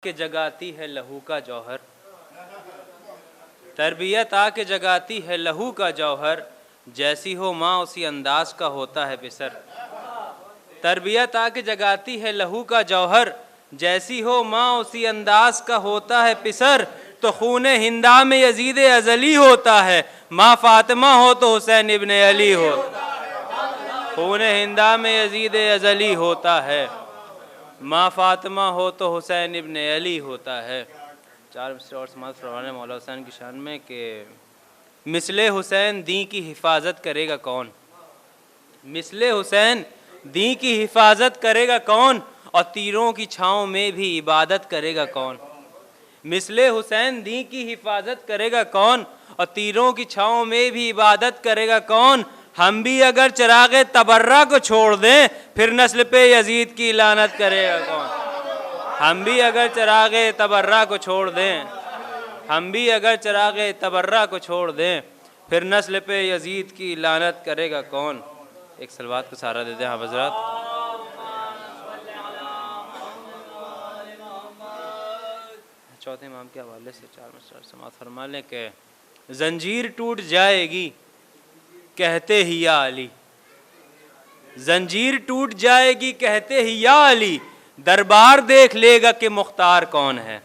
کہ جگاتی ہے لہو کا جوہر، تربیت آ کے جگاتی ہے لہو کا جوہر، جیسی ہو ماں اسی انداز کا ہوتا ہے پسر۔ تربیت آ کے جگاتی ہے لہو کا جوہر، جیسی ہو ماں اسی انداز کا ہوتا ہے پسر۔ تو خون ہندا میں یزید ازلی ہوتا ہے، ماں فاطمہ ہو تو حسین ابن علی ہو۔ خون ہندا میں یزید ازلی ہوتا ہے، ماں فاطمہ ہو تو حسین ابن علی ہوتا ہے۔ چار مصرے اور سماعت فرمانے مولا حسین کی شان میں کہ مثل حسین دین کی حفاظت کرے گا کون؟ مثل حسین دین کی حفاظت کرے گا کون؟ اور تیروں کی چھاؤں میں بھی عبادت کرے گا کون؟ مثل حسین دین کی حفاظت کرے گا کون؟ اور تیروں کی چھاؤں میں بھی عبادت کرے گا کون؟ ہم بھی اگر چراغ تبرہ کو چھوڑ دیں پھر نسل پہ یزید کی لعنت کرے گا کون؟ ہم بھی اگر چراغ تبرہ کو چھوڑ دیں، ہم بھی اگر چراغ تبرہ کو چھوڑ دیں پھر نسل پہ یزید کی لعنت کرے گا کون؟ ایک صلوات کو سہارا دیتے ہیں حضرات۔ چوتھے امام کے حوالے سے چار مصرع سماعت فرما لیں کہ زنجیر ٹوٹ جائے گی کہتے ہی یا علی، زنجیر ٹوٹ جائے گی کہتے ہی یا علی، دربار دیکھ لے گا کہ مختار کون ہے۔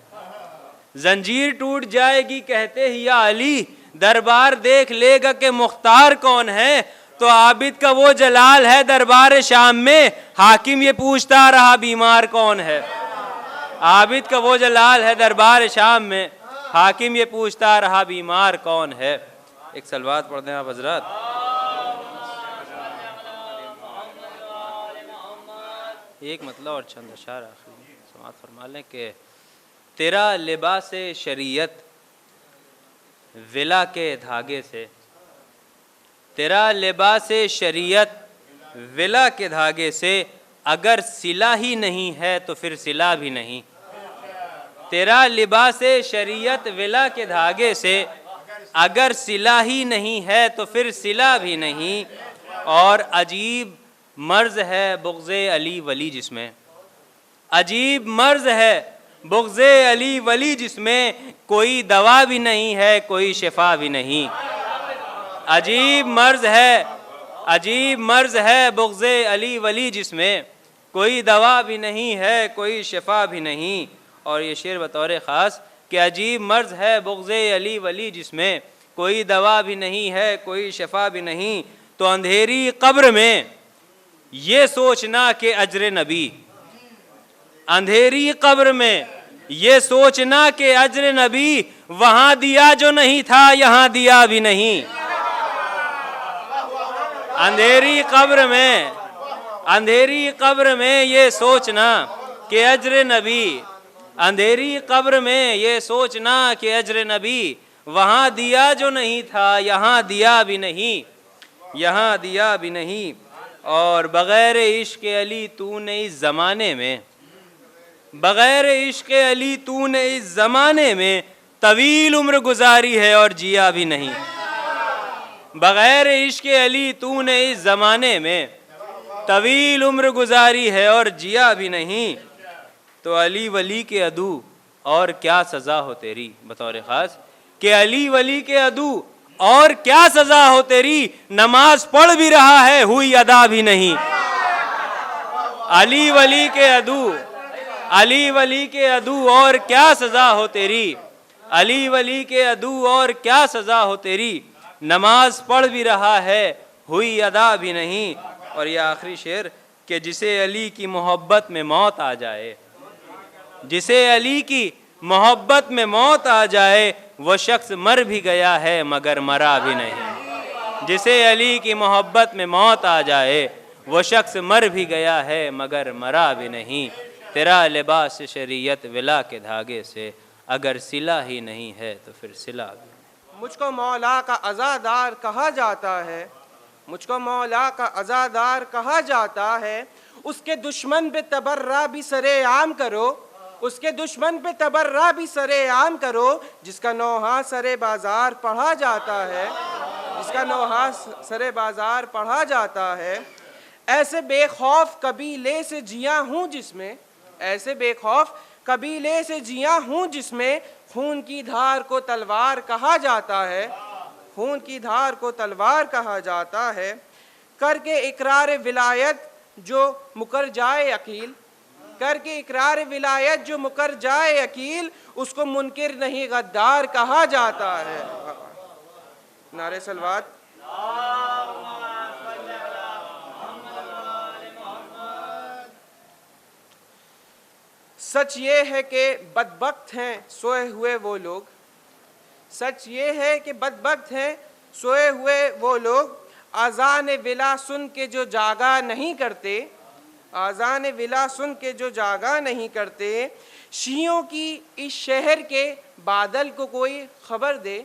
زنجیر ٹوٹ جائے گی کہتے ہی یا علی، دربار دیکھ لے گا کہ مختار کون ہے۔ تو عابد کا وہ جلال ہے دربار شام میں، حاکم یہ پوچھتا رہا بیمار کون ہے۔ عابد کا وہ جلال ہے دربار شام میں، حاکم یہ پوچھتا رہا بیمار کون ہے۔ ایک صلوات پڑھ دیں آپ حضرات۔ ایک مطلب اور چند اشعار آخری سماعت فرما لیں کہ تیرا لباس شریعت ولا کے دھاگے سے، تیرا لباس شریعت ولا کے دھاگے سے، اگر سلا ہی نہیں ہے تو پھر سلا بھی نہیں۔ تیرا لباس شریعت ولا کے دھاگے سے، اگر سلا ہی نہیں ہے تو پھر سلا بھی نہیں۔ اور عجیب مرض ہے بغض علی ولی جس میں، عجیب مرض ہے بغض علی ولی جس میں، کوئی دوا بھی نہیں ہے کوئی شفا بھی نہیں۔ عجیب مرض ہے، عجیب مرض ہے بغض علی ولی جس میں، کوئی دوا بھی نہیں ہے کوئی شفا بھی نہیں۔ اور یہ شعر بطور خاص کہ عجیب مرض ہے بغض علی ولی جس میں، کوئی دوا بھی نہیں ہے کوئی شفا بھی نہیں۔ تو اندھیری قبر میں یہ سوچنا کہ اجر نبی، اندھیری قبر میں یہ سوچنا کہ اجر نبی، وہاں دیا جو نہیں تھا یہاں دیا بھی نہیں۔ اندھیری قبر میں، اندھیری قبر میں یہ سوچنا کہ اجر نبی، اندھیری قبر میں یہ سوچنا کہ اجر نبی، وہاں دیا جو نہیں تھا یہاں دیا بھی نہیں، یہاں دیا بھی نہیں۔ اور بغیر عشق علی تو نے اس زمانے میں، بغیر عشق علی تو نے اس زمانے میں، طویل عمر گزاری ہے اور جیا بھی نہیں۔ بغیر عشق علی تو نے اس زمانے میں، طویل عمر گزاری ہے اور جیا بھی نہیں۔ تو علی ولی کے عدو اور کیا سزا ہو تیری، بطور خاص کہ علی ولی کے عدو اور کیا سزا ہو تیری، نماز پڑھ بھی رہا ہے ہوئی ادا بھی نہیں۔ علی ولی کے عدو، علی ولی کے عدو اور کیا سزا ہو تیری، علی ولی کے عدو اور کیا سزا ہو تیری، نماز پڑھ بھی رہا ہے ہوئی ادا بھی نہیں۔ اور یہ آخری شعر کہ جسے علی کی محبت میں موت آ جائے، جسے علی کی محبت میں موت آ جائے، وہ شخص مر بھی گیا ہے مگر مرا بھی نہیں۔ جسے علی کی محبت میں موت آ جائے، وہ شخص مر بھی گیا ہے مگر مرا بھی نہیں۔ تیرا لباس شریعت ولا کے دھاگے سے، اگر سلا ہی نہیں ہے تو پھر سلا بھی نہیں۔ مجھ کو مولا کا عزادار کہا جاتا ہے، مجھ کو مولا کا عزادار کہا جاتا ہے، اس کے دشمن پہ تبرہ بھی سرے عام کرو، اس کے دشمن پہ تبرہ بھی سرے عام کرو، جس کا نوحہ سرے بازار پڑھا جاتا ہے، جس کا نوحہ سرے بازار پڑھا جاتا ہے۔ ایسے بے خوف قبیلے سے جیا ہوں جس میں، ایسے بے خوف قبیلے سے جیا ہوں جس میں خون کی دھار کو تلوار کہا جاتا ہے، خون کی دھار کو تلوار کہا جاتا ہے۔ کر کے اقرار ولایت جو مکر جائے عقیل، کر کے اقرار ولایت جو مکر جائے عقیل، اس کو منکر نہیں غدار کہا جاتا ہے۔ نعرہ صلوات۔ سچ یہ ہے کہ بدبخت ہیں سوئے ہوئے وہ لوگ، سچ یہ ہے کہ بدبخت ہیں سوئے ہوئے وہ لوگ، آذان ولا سن کے جو جاگا نہیں کرتے، آذان ولا سن کے جو جاگا نہیں کرتے۔ شیعوں کی اس شہر کے بادل کو کوئی خبر دے،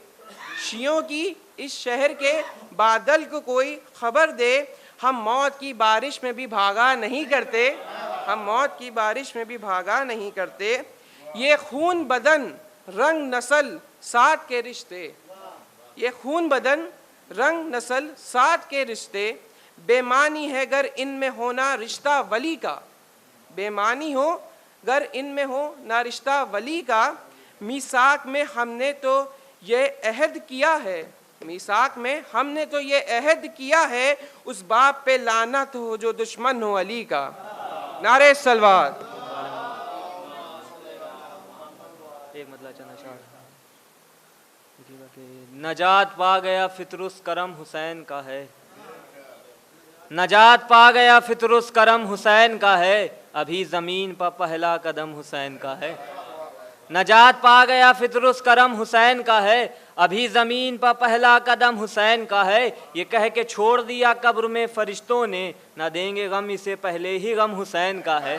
شیعوں کی اس شہر کے بادل کو کوئی خبر دے، ہم موت کی بارش میں بھی بھاگا نہیں کرتے، ہم موت کی بارش میں بھی بھاگا نہیں کرتے۔ یہ خون بدن رنگ نسل ساتھ کے رشتے، یہ خون بدن رنگ نسل ساتھ کے رشتے، بے معنی ہے گر ان میں ہونا رشتہ ولی کا، بے معنی ہو گر ان میں ہو نہ رشتہ ولی کا۔ میثاق میں ہم نے تو یہ عہد کیا ہے، میثاق میں ہم نے تو یہ عہد کیا ہے، اس باپ پہ لعنت ہو جو دشمن ہو علی کا۔ نعرہ صلوات۔ ایک مطلع چند اشعار۔ نجات پا گیا فطرس کرم حسین کا ہے، نجات پا گیا فطرس کرم حسین کا ہے، ابھی زمین پر پہلا قدم حسین کا ہے۔ نجات پا گیا فطرس کرم حسین کا ہے، ابھی زمین پر پہلا قدم حسین کا ہے۔ یہ کہہ کے چھوڑ دیا قبر میں فرشتوں نے، نہ دیں گے غم اسے پہلے ہی غم حسین کا ہے۔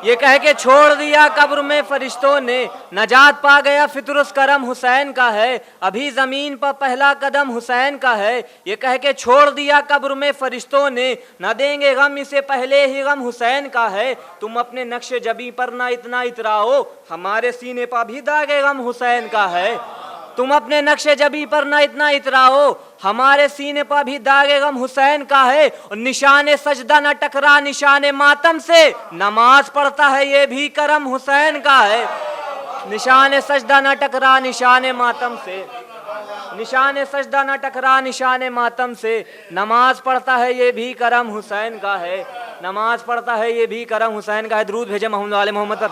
یہ کہہ کے چھوڑ دیا قبر میں فرشتوں نے، نجات پا گیا فطرس کرم حسین کا ہے، ابھی زمین پر پہلا قدم حسین کا ہے۔ یہ کہہ کے چھوڑ دیا قبر میں فرشتوں نے، نہ دیں گے غم اسے پہلے ہی غم حسین کا ہے۔ تم اپنے نقش جبیں پر نہ اتنا اتراؤ، ہمارے سینے پر بھی داغ غم حسین کا ہے۔ تم اپنے نقش جبیں پر نہ اتنا اتراؤ، ہمارے سینے پر بھی داغ غم حسین کا ہے۔ اور نشان سجدہ نہ ٹکرا نشان ماتم سے، نماز پڑھتا ہے یہ بھی کرم حسین کا ہے۔ نشان سجدہ نہ ٹکرا نشان ماتم سے، نشان سجدہ نہ ٹکرا نشان ماتم سے، نماز پڑھتا ہے یہ بھی کرم حسین کا ہے، نماز پڑھتا ہے یہ بھی کرم حسین کا ہے۔ درود بھیجے محمد وعلى محمد پر۔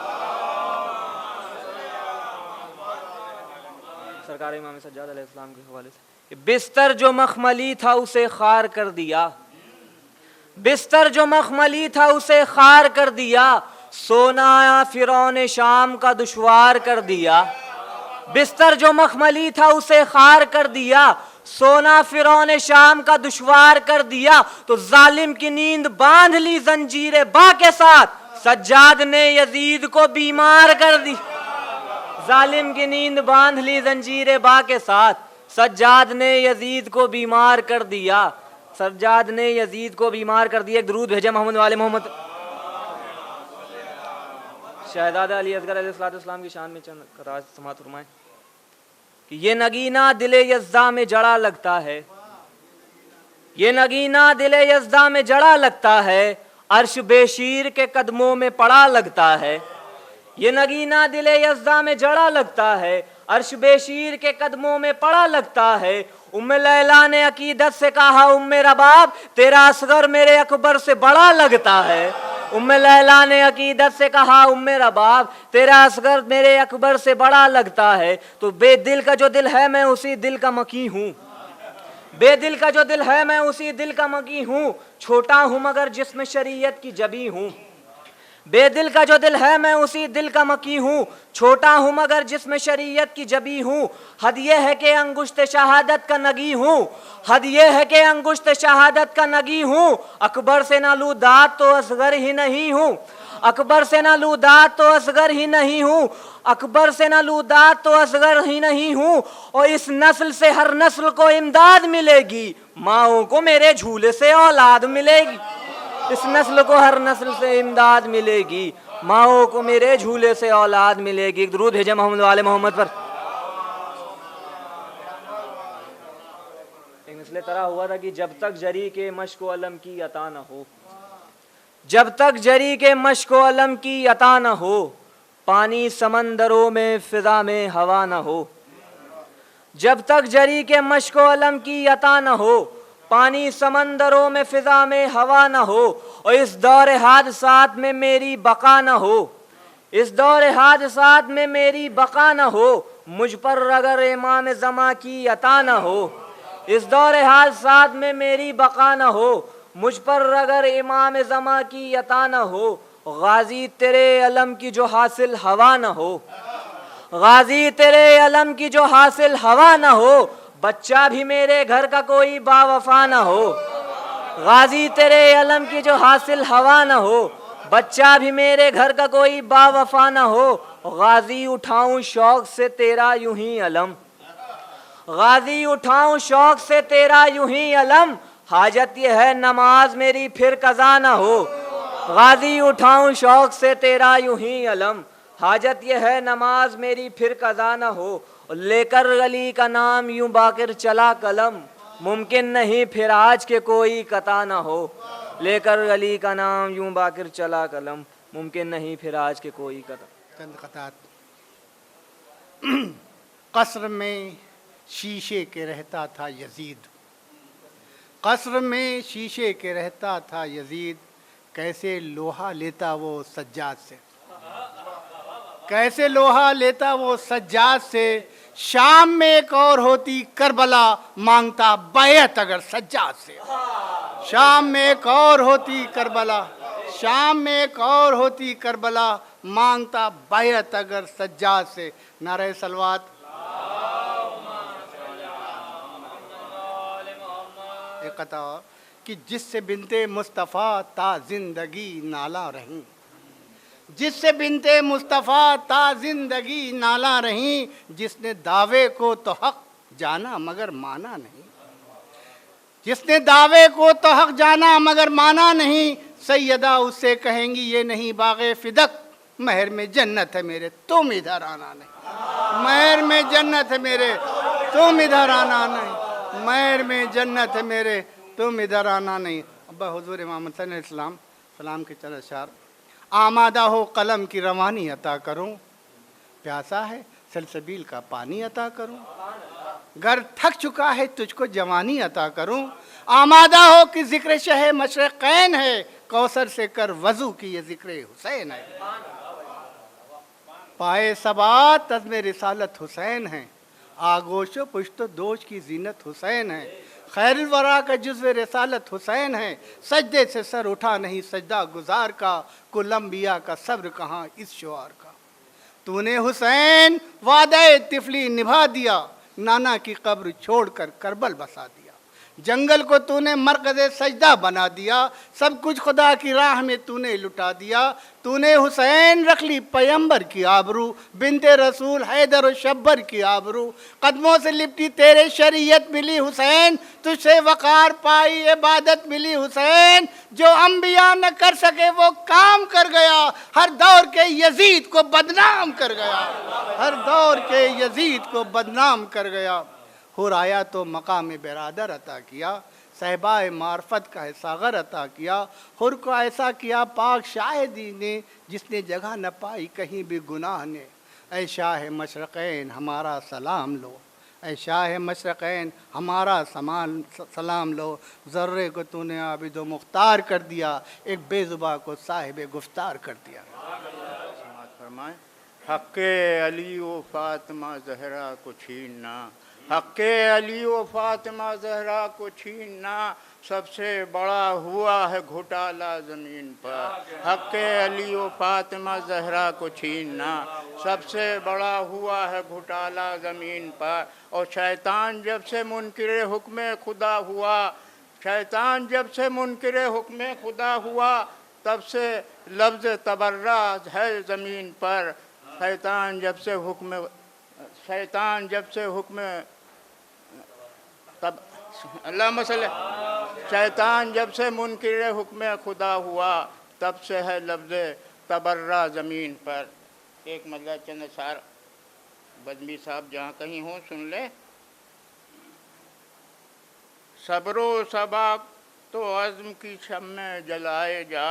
سرکار امام سجاد علیہ السلام کے حوالے سے، بستر جو مخملی تھا اسے خار کر دیا، بستر جو مخملی تھا اسے خار کر دیا، سونا آیا فرعون شام کا دشوار کر دیا۔ بستر جو مخملی تھا اسے خار کر دیا، سونا فرعون شام کا دشوار کر دیا۔ تو ظالم کی نیند باندھ لی زنجیر با کے ساتھ، سجاد نے یزید کو بیمار کر دی۔ ظالم کی نیند باندھ لی زنجیر با کے ساتھ، سجاد نے یزید کو بیمار کر دیا، سجاد نے یزید کو بیمار کر دیا۔ ایک درود بھیجے محمد والے محمد۔ شہزادہ علی اصغر علیہ السلام کی شان میں چند راز سماعت فرمائیں کہ یہ نگینہ دل یزدہ میں جڑا لگتا ہے، یہ نگینہ دل یزدہ میں جڑا لگتا ہے، عرش بے شیر کے قدموں میں پڑا لگتا ہے۔ یہ نگینہ دل یزدہ میں جڑا لگتا ہے، عرش بے شیر کے قدموں میں پڑا لگتا ہے۔ ام لیلا نے عقیدت سے کہا ام رباب تیرا اصغر میرے اکبر سے بڑا لگتا ہے۔ ام لیلا نے عقیدت سے کہا ام رباب تیرا اصغر میرے اکبر سے بڑا لگتا ہے۔ تو بے دل کا جو دل ہے میں اسی دل کا مکی ہوں، بے دل کا جو دل ہے میں اسی دل کا مکی ہوں، چھوٹا ہوں مگر جسم شریعت کی جبی ہوں۔ بے دل کا جو دل ہے میں اسی دل کا مکی ہوں، چھوٹا ہوں مگر جسم شریعت کی جبی ہوں۔ حد یہ ہے کہ انگشت شہادت کا نگی ہوں، حد یہ ہے کہ انگشت شہادت کا نگی ہوں، اکبر سے نہ لوں داد تو اصغر ہی نہیں ہوں، اکبر سے نہ لوں داد تو اصغر ہی نہیں ہوں، اکبر سے نہ لوں داد تو اصغر ہی نہیں ہوں۔ اور اس نسل سے ہر نسل کو امداد ملے گی، ماؤں کو میرے جھولے سے اولاد ملے گی۔ اس نسل کو ہر نسل سے امداد ملے گی، ماؤں کو میرے جھولے سے اولاد ملے گی۔ درود بھیجے محمد والے محمد پر۔ ایک نسل طرح ہوا تھا کہ جب تک جری کے مشق و علم کی عطا نہ ہو، جب تک جری کے مشق و علم کی عطا نہ ہو، پانی سمندروں میں فضا میں ہوا نہ ہو۔ جب تک جری کے مشق و علم کی عطا نہ ہو، پانی سمندروں میں فضا میں ہوا نہ ہو، اور اس دور حادثات میں میری بقا نہ ہو، اس دور حادثات میں میری بقا نہ ہو، مجھ پر اگر امام زماں کی عطا نہ ہو، اس دور حادثات میں میری بقا نہ ہو، مجھ پر اگر امام زماں کی عطا نہ ہو، غازی تیرے علم کی جو حاصل ہوا نہ ہو، غازی تیرے علم کی جو حاصل ہوا نہ ہو، بچہ بھی میرے گھر کا کوئی با وفا نہ ہو، غازی تیرے علم کی جو حاصل ہوا نہ ہو، بچہ بھی میرے گھر کا کوئی با وفا نہ ہو، غازی اٹھاؤں شوق سے تیرا یوں ہی علم، غازی اٹھاؤں شوق سے تیرا یوں ہی علم، حاجت یہ ہے نماز میری پھر قضا نہ ہو، غازی اٹھاؤں شوق سے تیرا یوں ہی علم، حاجت یہ ہے نماز میری پھر قضا نہ ہو، لے کر علی کا نام یوں باقر چلا قلم، ممکن نہیں پھر آج کے کوئی قطع نہ ہو، لے کر علی کا نام یوں باقر چلا قلم، ممکن نہیں پھر آج کے کوئی قطع۔ چند قطعات۔ قصر میں شیشے کے رہتا تھا یزید، قصر میں شیشے کے رہتا تھا یزید، کیسے لوہا لیتا وہ سجاد سے، کیسے لوہا لیتا وہ سجاد سے، شام میں ایک اور ہوتی کربلا مانگتا بیعت اگر سجاد سے، شام میں ایک اور ہوتی کربلا، شام میں ایک اور ہوتی کربلا مانگتا بیعت اگر سجاد سے۔ نعرہ صلوات۔ ایک قطع اور کہ جس سے بنتے مصطفیٰ تا زندگی نالا رہیں، جس سے بنتے مصطفیٰ تا زندگی نالا رہیں، جس نے دعوے کو تو حق جانا مگر مانا نہیں، جس نے دعوے کو تو حق جانا مگر مانا نہیں، سیدہ اس سے کہیں گی یہ نہیں باغ فدق، مہر میں جنت ہے میرے تم ادھر آنا نہیں، مہر میں جنت ہے میرے تم ادھر آنا نہیں، مہر میں جنت ہے میرے تم ادھر آنا نہیں۔ ابا حضور امام حسین علیہ السلام سلام کے چند اشعار۔ آمادہ ہو قلم کی روانی عطا کروں، پیاسا ہے سلسبیل کا پانی عطا کروں، گر تھک چکا ہے تجھ کو جوانی عطا کروں، آمادہ ہو کہ ذکر شہ مشرقین ہے، کوثر سے کر وضو کی یہ ذکر حسین ہے، پائے ثبات عزم رسالت حسین ہے، آگوش و پشت و دوش کی زینت حسین ہے، خیر الورا کا جزو رسالت حسین ہے، سجدے سے سر اٹھا نہیں سجدہ گزار کا، کل انبیاء کا صبر کہاں اس شعار کا، تو نے حسین وعدہ طفلی نبھا دیا، نانا کی قبر چھوڑ کر کربل بسا دیا، جنگل کو تو نے مرکز سجدہ بنا دیا، سب کچھ خدا کی راہ میں تو نے لٹا دیا، تو نے حسین رکھ لی پیمبر کی آبرو، بنت رسول حیدر و شبر کی آبرو، قدموں سے لپٹی تیرے شریعت ملی حسین، تجھ سے وقار پائی عبادت ملی حسین، جو انبیاء نہ کر سکے وہ کام کر گیا، ہر دور کے یزید کو بدنام کر گیا، ہر دور کے یزید کو بدنام کر گیا، حور آیا تو مقام برادر عطا کیا، صحبہ معرفت کا ساغر عطا کیا، حور کو ایسا کیا پاک شاہدی نے، جس نے جگہ نہ پائی کہیں بھی گناہ نے، اے شاہ مشرقین ہمارا سلام لو، اے شاہ مشرقین ہمارا سلام لو، ذرے کو تو نے عابد و مختار کر دیا، ایک بے زباں کو صاحب گفتار کر دیا۔ سماعت فرمائیں۔ حق علی و فاطمہ زہرا کو چھیننا، حق علی و فاطمہ زہرا کو چھیننا، سب سے بڑا ہوا ہے گھوٹالہ زمین پر، حق علی و فاطمہ زہرا کو چھیننا، سب سے بڑا ہوا ہے گھوٹالہ زمین پر، اور شیطان جب سے منکر حکم خدا ہوا، شیطان جب سے منکر حکم خدا ہوا، تب سے لفظ تبرہ ہے زمین پر، شیطان جب سے حکم اللہم صلی، شیطان جب سے منکر حکم خدا ہوا، تب سے ہے لفظ تبرہ زمین پر۔ ایک مطلب چند اشعار بدمی صاحب جہاں کہیں ہوں سن لے۔ صبر و ثبات تو عزم کی شمع جلائے جا،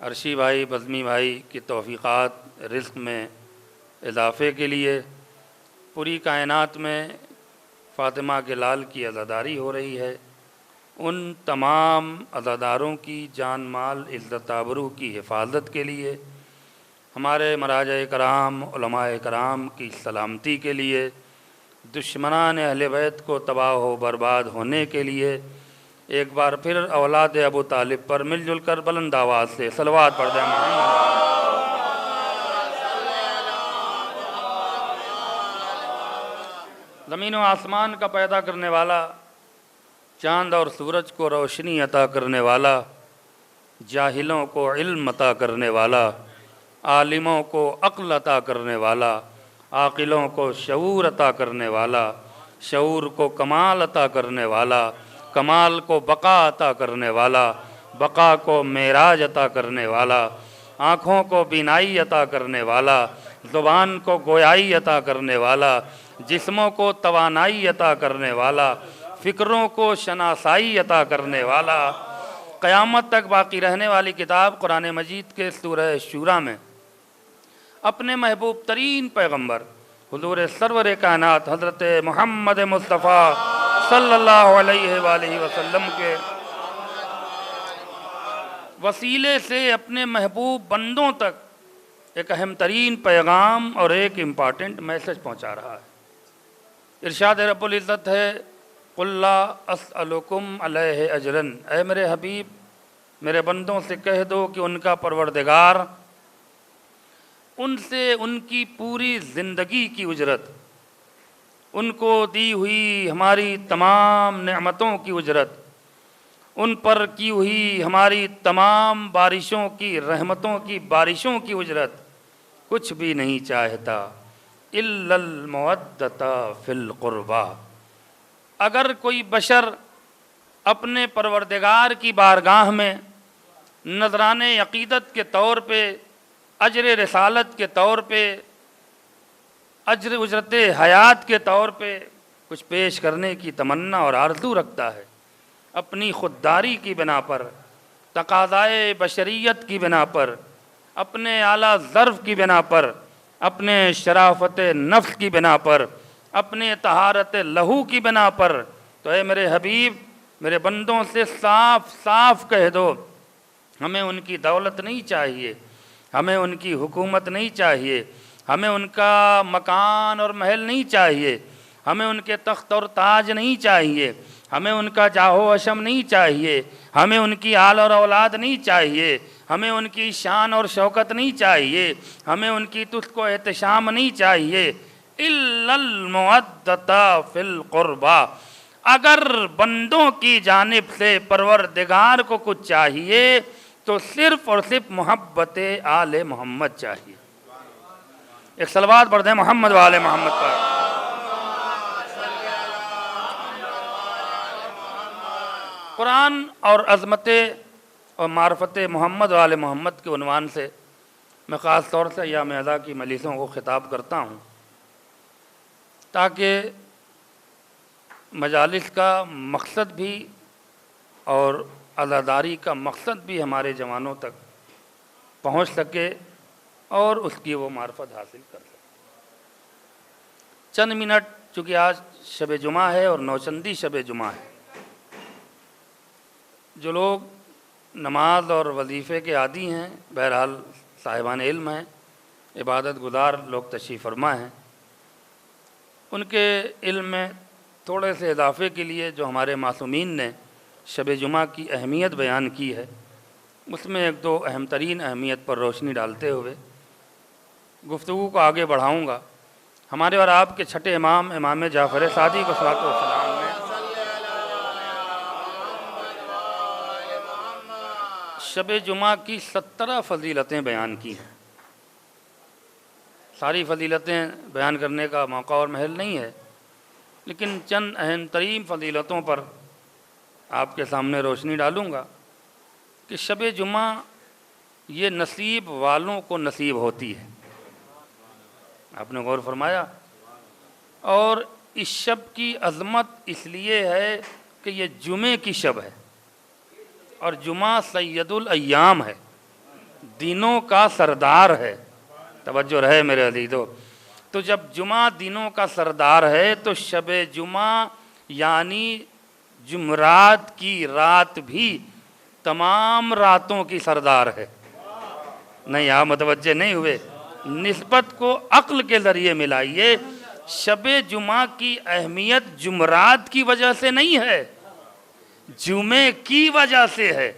عرشی بھائی بزمی بھائی کی توفیقات رزق میں اضافے کے لیے پوری کائنات میں فاطمہ کے لال کی عزاداری ہو رہی ہے، ان تمام عزاداروں کی جان مال عزت آبرو کی حفاظت کے لیے، ہمارے مراجع کرام علماء کرام کی سلامتی کے لیے، دشمنان اہل بیت کو تباہ و برباد ہونے کے لیے، ایک بار پھر اولاد ابو طالب پر مل جل کر بلند آواز سے صلوات پڑھ دیں محمد۔ زمین و آسمان کا پیدا کرنے والا، چاند اور سورج کو روشنی عطا کرنے والا، جاہلوں کو علم عطا کرنے والا، عالموں کو عقل عطا کرنے والا، عاقلوں کو شعور عطا کرنے والا، شعور کو کمال عطا کرنے والا، کمال کو بقا عطا کرنے والا، بقا کو معراج عطا کرنے والا، آنکھوں کو بینائی عطا کرنے والا، زبان کو گویائی عطا کرنے والا، جسموں کو توانائی عطا کرنے والا، فکروں کو شناسائی عطا کرنے والا، قیامت تک باقی رہنے والی کتاب قرآن مجید کے سورہ شورا میں اپنے محبوب ترین پیغمبر حضور سرور کائنات حضرت محمد مصطفیٰ صلی اللہ علیہ وآلہ وسلم کے وسیلے سے اپنے محبوب بندوں تک ایک اہم ترین پیغام اور ایک امپارٹنٹ میسج پہنچا رہا ہے۔ ارشاد رب العزت ہے قُلْ لَا أَسْأَلُكُمْ عَلَيْهِ أَجْرًا، اے میرے حبیب میرے بندوں سے کہہ دو کہ ان کا پروردگار ان سے ان کی پوری زندگی کی اجرت، ان کو دی ہوئی ہماری تمام نعمتوں کی اجرت، ان پر کی ہوئی ہماری تمام بارشوں کی رحمتوں کی بارشوں کی اجرت کچھ بھی نہیں چاہتا الا المودۃ فی القربى۔ اگر کوئی بشر اپنے پروردگار کی بارگاہ میں نذران عقیدت کے طور پہ، اجر رسالت کے طور پہ، اجر اجرت حیات کے طور پہ کچھ پیش کرنے کی تمنا اور آرزو رکھتا ہے، اپنی خودداری کی بنا پر، تقاضائے بشریت کی بنا پر، اپنے اعلیٰ ظرف کی بنا پر، اپنے شرافت نفس کی بنا پر، اپنے طہارت لہو کی بنا پر، تو اے میرے حبیب میرے بندوں سے صاف صاف کہہ دو ہمیں ان کی دولت نہیں چاہیے، ہمیں ان کی حکومت نہیں چاہیے، ہمیں ان کا مکان اور محل نہیں چاہیے، ہمیں ان کے تخت اور تاج نہیں چاہیے، ہمیں ان کا جاہ و حشم نہیں چاہیے، ہمیں ان کی آل اور اولاد نہیں چاہیے، ہمیں ان کی شان اور شوکت نہیں چاہیے، ہمیں ان کی تجھ کو احتشام نہیں چاہیے الا المودۃ فی القربى۔ اگر بندوں کی جانب سے پروردگار کو کچھ چاہیے تو صرف اور صرف محبت آل محمد چاہیے۔ ایک صلوات پڑھ دیں محمد و آل محمد پر۔ قرآن اور عظمت اور معرفت محمد و آل محمد کے عنوان سے میں خاص طور سے ایام اعضاء کی مجلسوں کو خطاب کرتا ہوں تاکہ مجالس کا مقصد بھی اور عزاداری کا مقصد بھی ہمارے جوانوں تک پہنچ سکے اور اس کی وہ معرفت حاصل کر سکے۔ چند منٹ چونکہ آج شب جمعہ ہے اور نوچندی شب جمعہ ہے، جو لوگ نماز اور وظیفے کے عادی ہیں، بہرحال صاحبان علم ہیں، عبادت گزار لوگ تشریف فرما ہیں، ان کے علم میں تھوڑے سے اضافے کے لیے جو ہمارے معصومین نے شب جمعہ کی اہمیت بیان کی ہے، اس میں ایک دو اہم ترین اہمیت پر روشنی ڈالتے ہوئے گفتگو کو آگے بڑھاؤں گا۔ ہمارے اور آپ کے چھٹے امام امام جعفر صادق کو صلوات و سلام نے شب جمعہ کی 17 فضیلتیں بیان کی ہیں۔ ساری فضیلتیں بیان کرنے کا موقع اور محل نہیں ہے، لیکن چند اہم ترین فضیلتوں پر آپ کے سامنے روشنی ڈالوں گا کہ شب جمعہ یہ نصیب والوں کو نصیب ہوتی ہے۔ آپ نے غور فرمایا؟ اور اس شب کی عظمت اس لیے ہے کہ یہ جمعے کی شب ہے اور جمعہ سید الایام ہے۔ دنوں کا سردار ہے۔ توجہ رہے میرے عزیزو، تو جب جمعہ دنوں کا سردار ہے تو شب جمعہ یعنی جمعرات کی رات بھی تمام راتوں کی سردار ہے۔ نہیں آپ متوجہ نہیں ہوئے، نسبت کو عقل کے ذریعے ملائیے۔ شب جمعہ کی اہمیت جمعرات کی وجہ سے نہیں ہے، جمعے کی وجہ سے ہے۔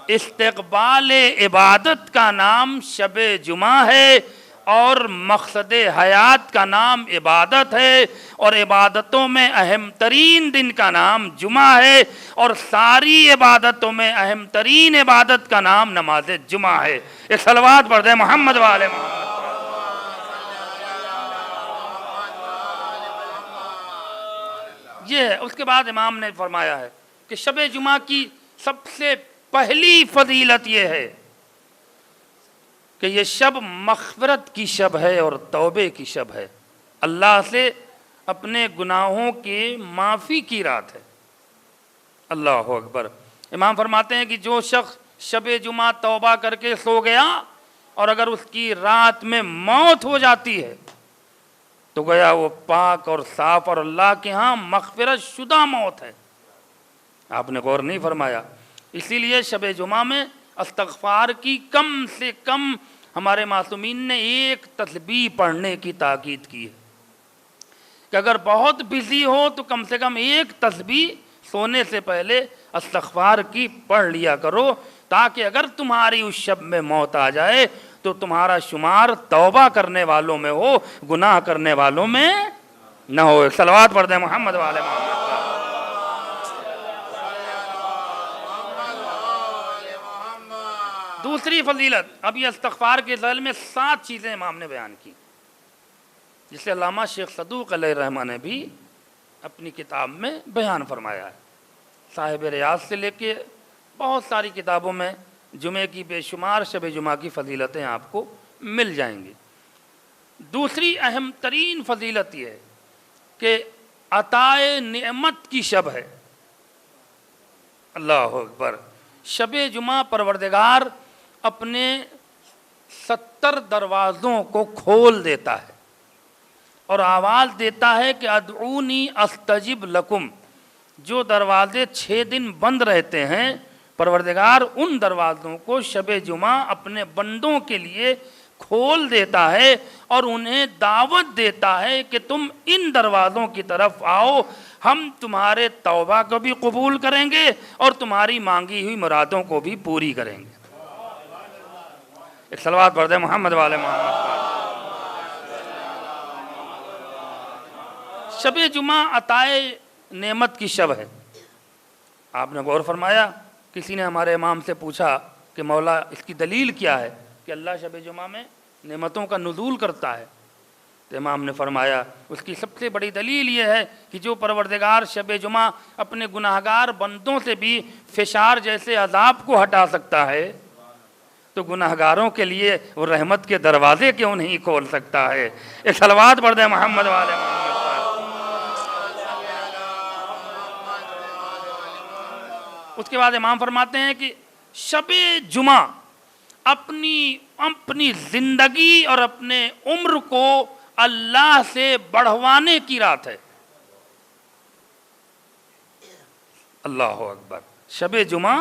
استقبال عبادت کا نام شب جمعہ ہے اور مقصد حیات کا نام عبادت ہے، اور عبادتوں میں اہم ترین دن کا نام جمعہ ہے، اور ساری عبادتوں میں اہم ترین عبادت کا نام نماز جمعہ ہے۔ ایک صلوات پڑھ دیں محمد والے محمد۔ یہ ہے۔ اس کے بعد امام نے فرمایا ہے کہ شب جمعہ کی سب سے پہلی فضیلت یہ ہے کہ یہ شب مغفرت کی شب ہے اور توبے کی شب ہے، اللہ سے اپنے گناہوں کی معافی کی رات ہے۔ اللہ اکبر۔ امام فرماتے ہیں کہ جو شخص شب جمعہ توبہ کر کے سو گیا اور اگر اس کی رات میں موت ہو جاتی ہے تو گیا وہ پاک اور صاف اور اللہ کے ہاں مغفرت شدہ موت ہے۔ آپ نے غور نہیں فرمایا؟ اسی لیے شب جمعہ میں استغفار کی کم سے کم ہمارے معصومین نے ایک تسبیح پڑھنے کی تاکید کی ہے کہ اگر بہت بزی ہو تو کم سے کم ایک تسبیح سونے سے پہلے استغفار کی پڑھ لیا کرو، تاکہ اگر تمہاری اس شب میں موت آ جائے تو تمہارا شمار توبہ کرنے والوں میں ہو، گناہ کرنے والوں میں نہ ہو۔ صلوات پڑھ دیں محمد والے محمد۔ دوسری فضیلت، اب یہ استغفار کے ذیل میں 7 چیزیں امام نے بیان کی، جسے علامہ شیخ صدوق علیہ الرحمہ نے بھی اپنی کتاب میں بیان فرمایا ہے۔ صاحب ریاض سے لے کے بہت ساری کتابوں میں جمعے کی بے شمار شب جمعہ کی فضیلتیں آپ کو مل جائیں گی۔ دوسری اہم ترین فضیلت یہ ہے کہ عطائے نعمت کی شب ہے۔ اللہ اکبر۔ شب جمعہ پروردگار اپنے 70 دروازوں کو کھول دیتا ہے اور آواز دیتا ہے کہ ادعونی استجب لکم۔ جو دروازے 6 دن بند رہتے ہیں، پروردگار ان دروازوں کو شب جمعہ اپنے بندوں کے لیے کھول دیتا ہے اور انہیں دعوت دیتا ہے کہ تم ان دروازوں کی طرف آؤ، ہم تمہارے توبہ کو بھی قبول کریں گے اور تمہاری مانگی ہوئی مرادوں کو بھی پوری کریں گے۔ ایک صلوات پڑھ دیں محمد والے محمد۔ شب جمعہ عطائے نعمت کی شب ہے۔ آپ نے غور فرمایا، کسی نے ہمارے امام سے پوچھا کہ مولا اس کی دلیل کیا ہے کہ اللہ شب جمعہ میں نعمتوں کا نزول کرتا ہے؟ تو امام نے فرمایا اس کی سب سے بڑی دلیل یہ ہے کہ جو پروردگار شب جمعہ اپنے گناہگار بندوں سے بھی فشار جیسے عذاب کو ہٹا سکتا ہے تو گناہگاروں کے لیے وہ رحمت کے دروازے کیوں نہیں کھول سکتا ہے؟ ایک صلوات پڑھ دیں محمد والے محمد۔ اس کے بعد امام فرماتے ہیں کہ شب جمعہ اپنی زندگی اور اپنے عمر کو اللہ سے بڑھوانے کی رات ہے۔ اللہ اکبر۔ شب جمعہ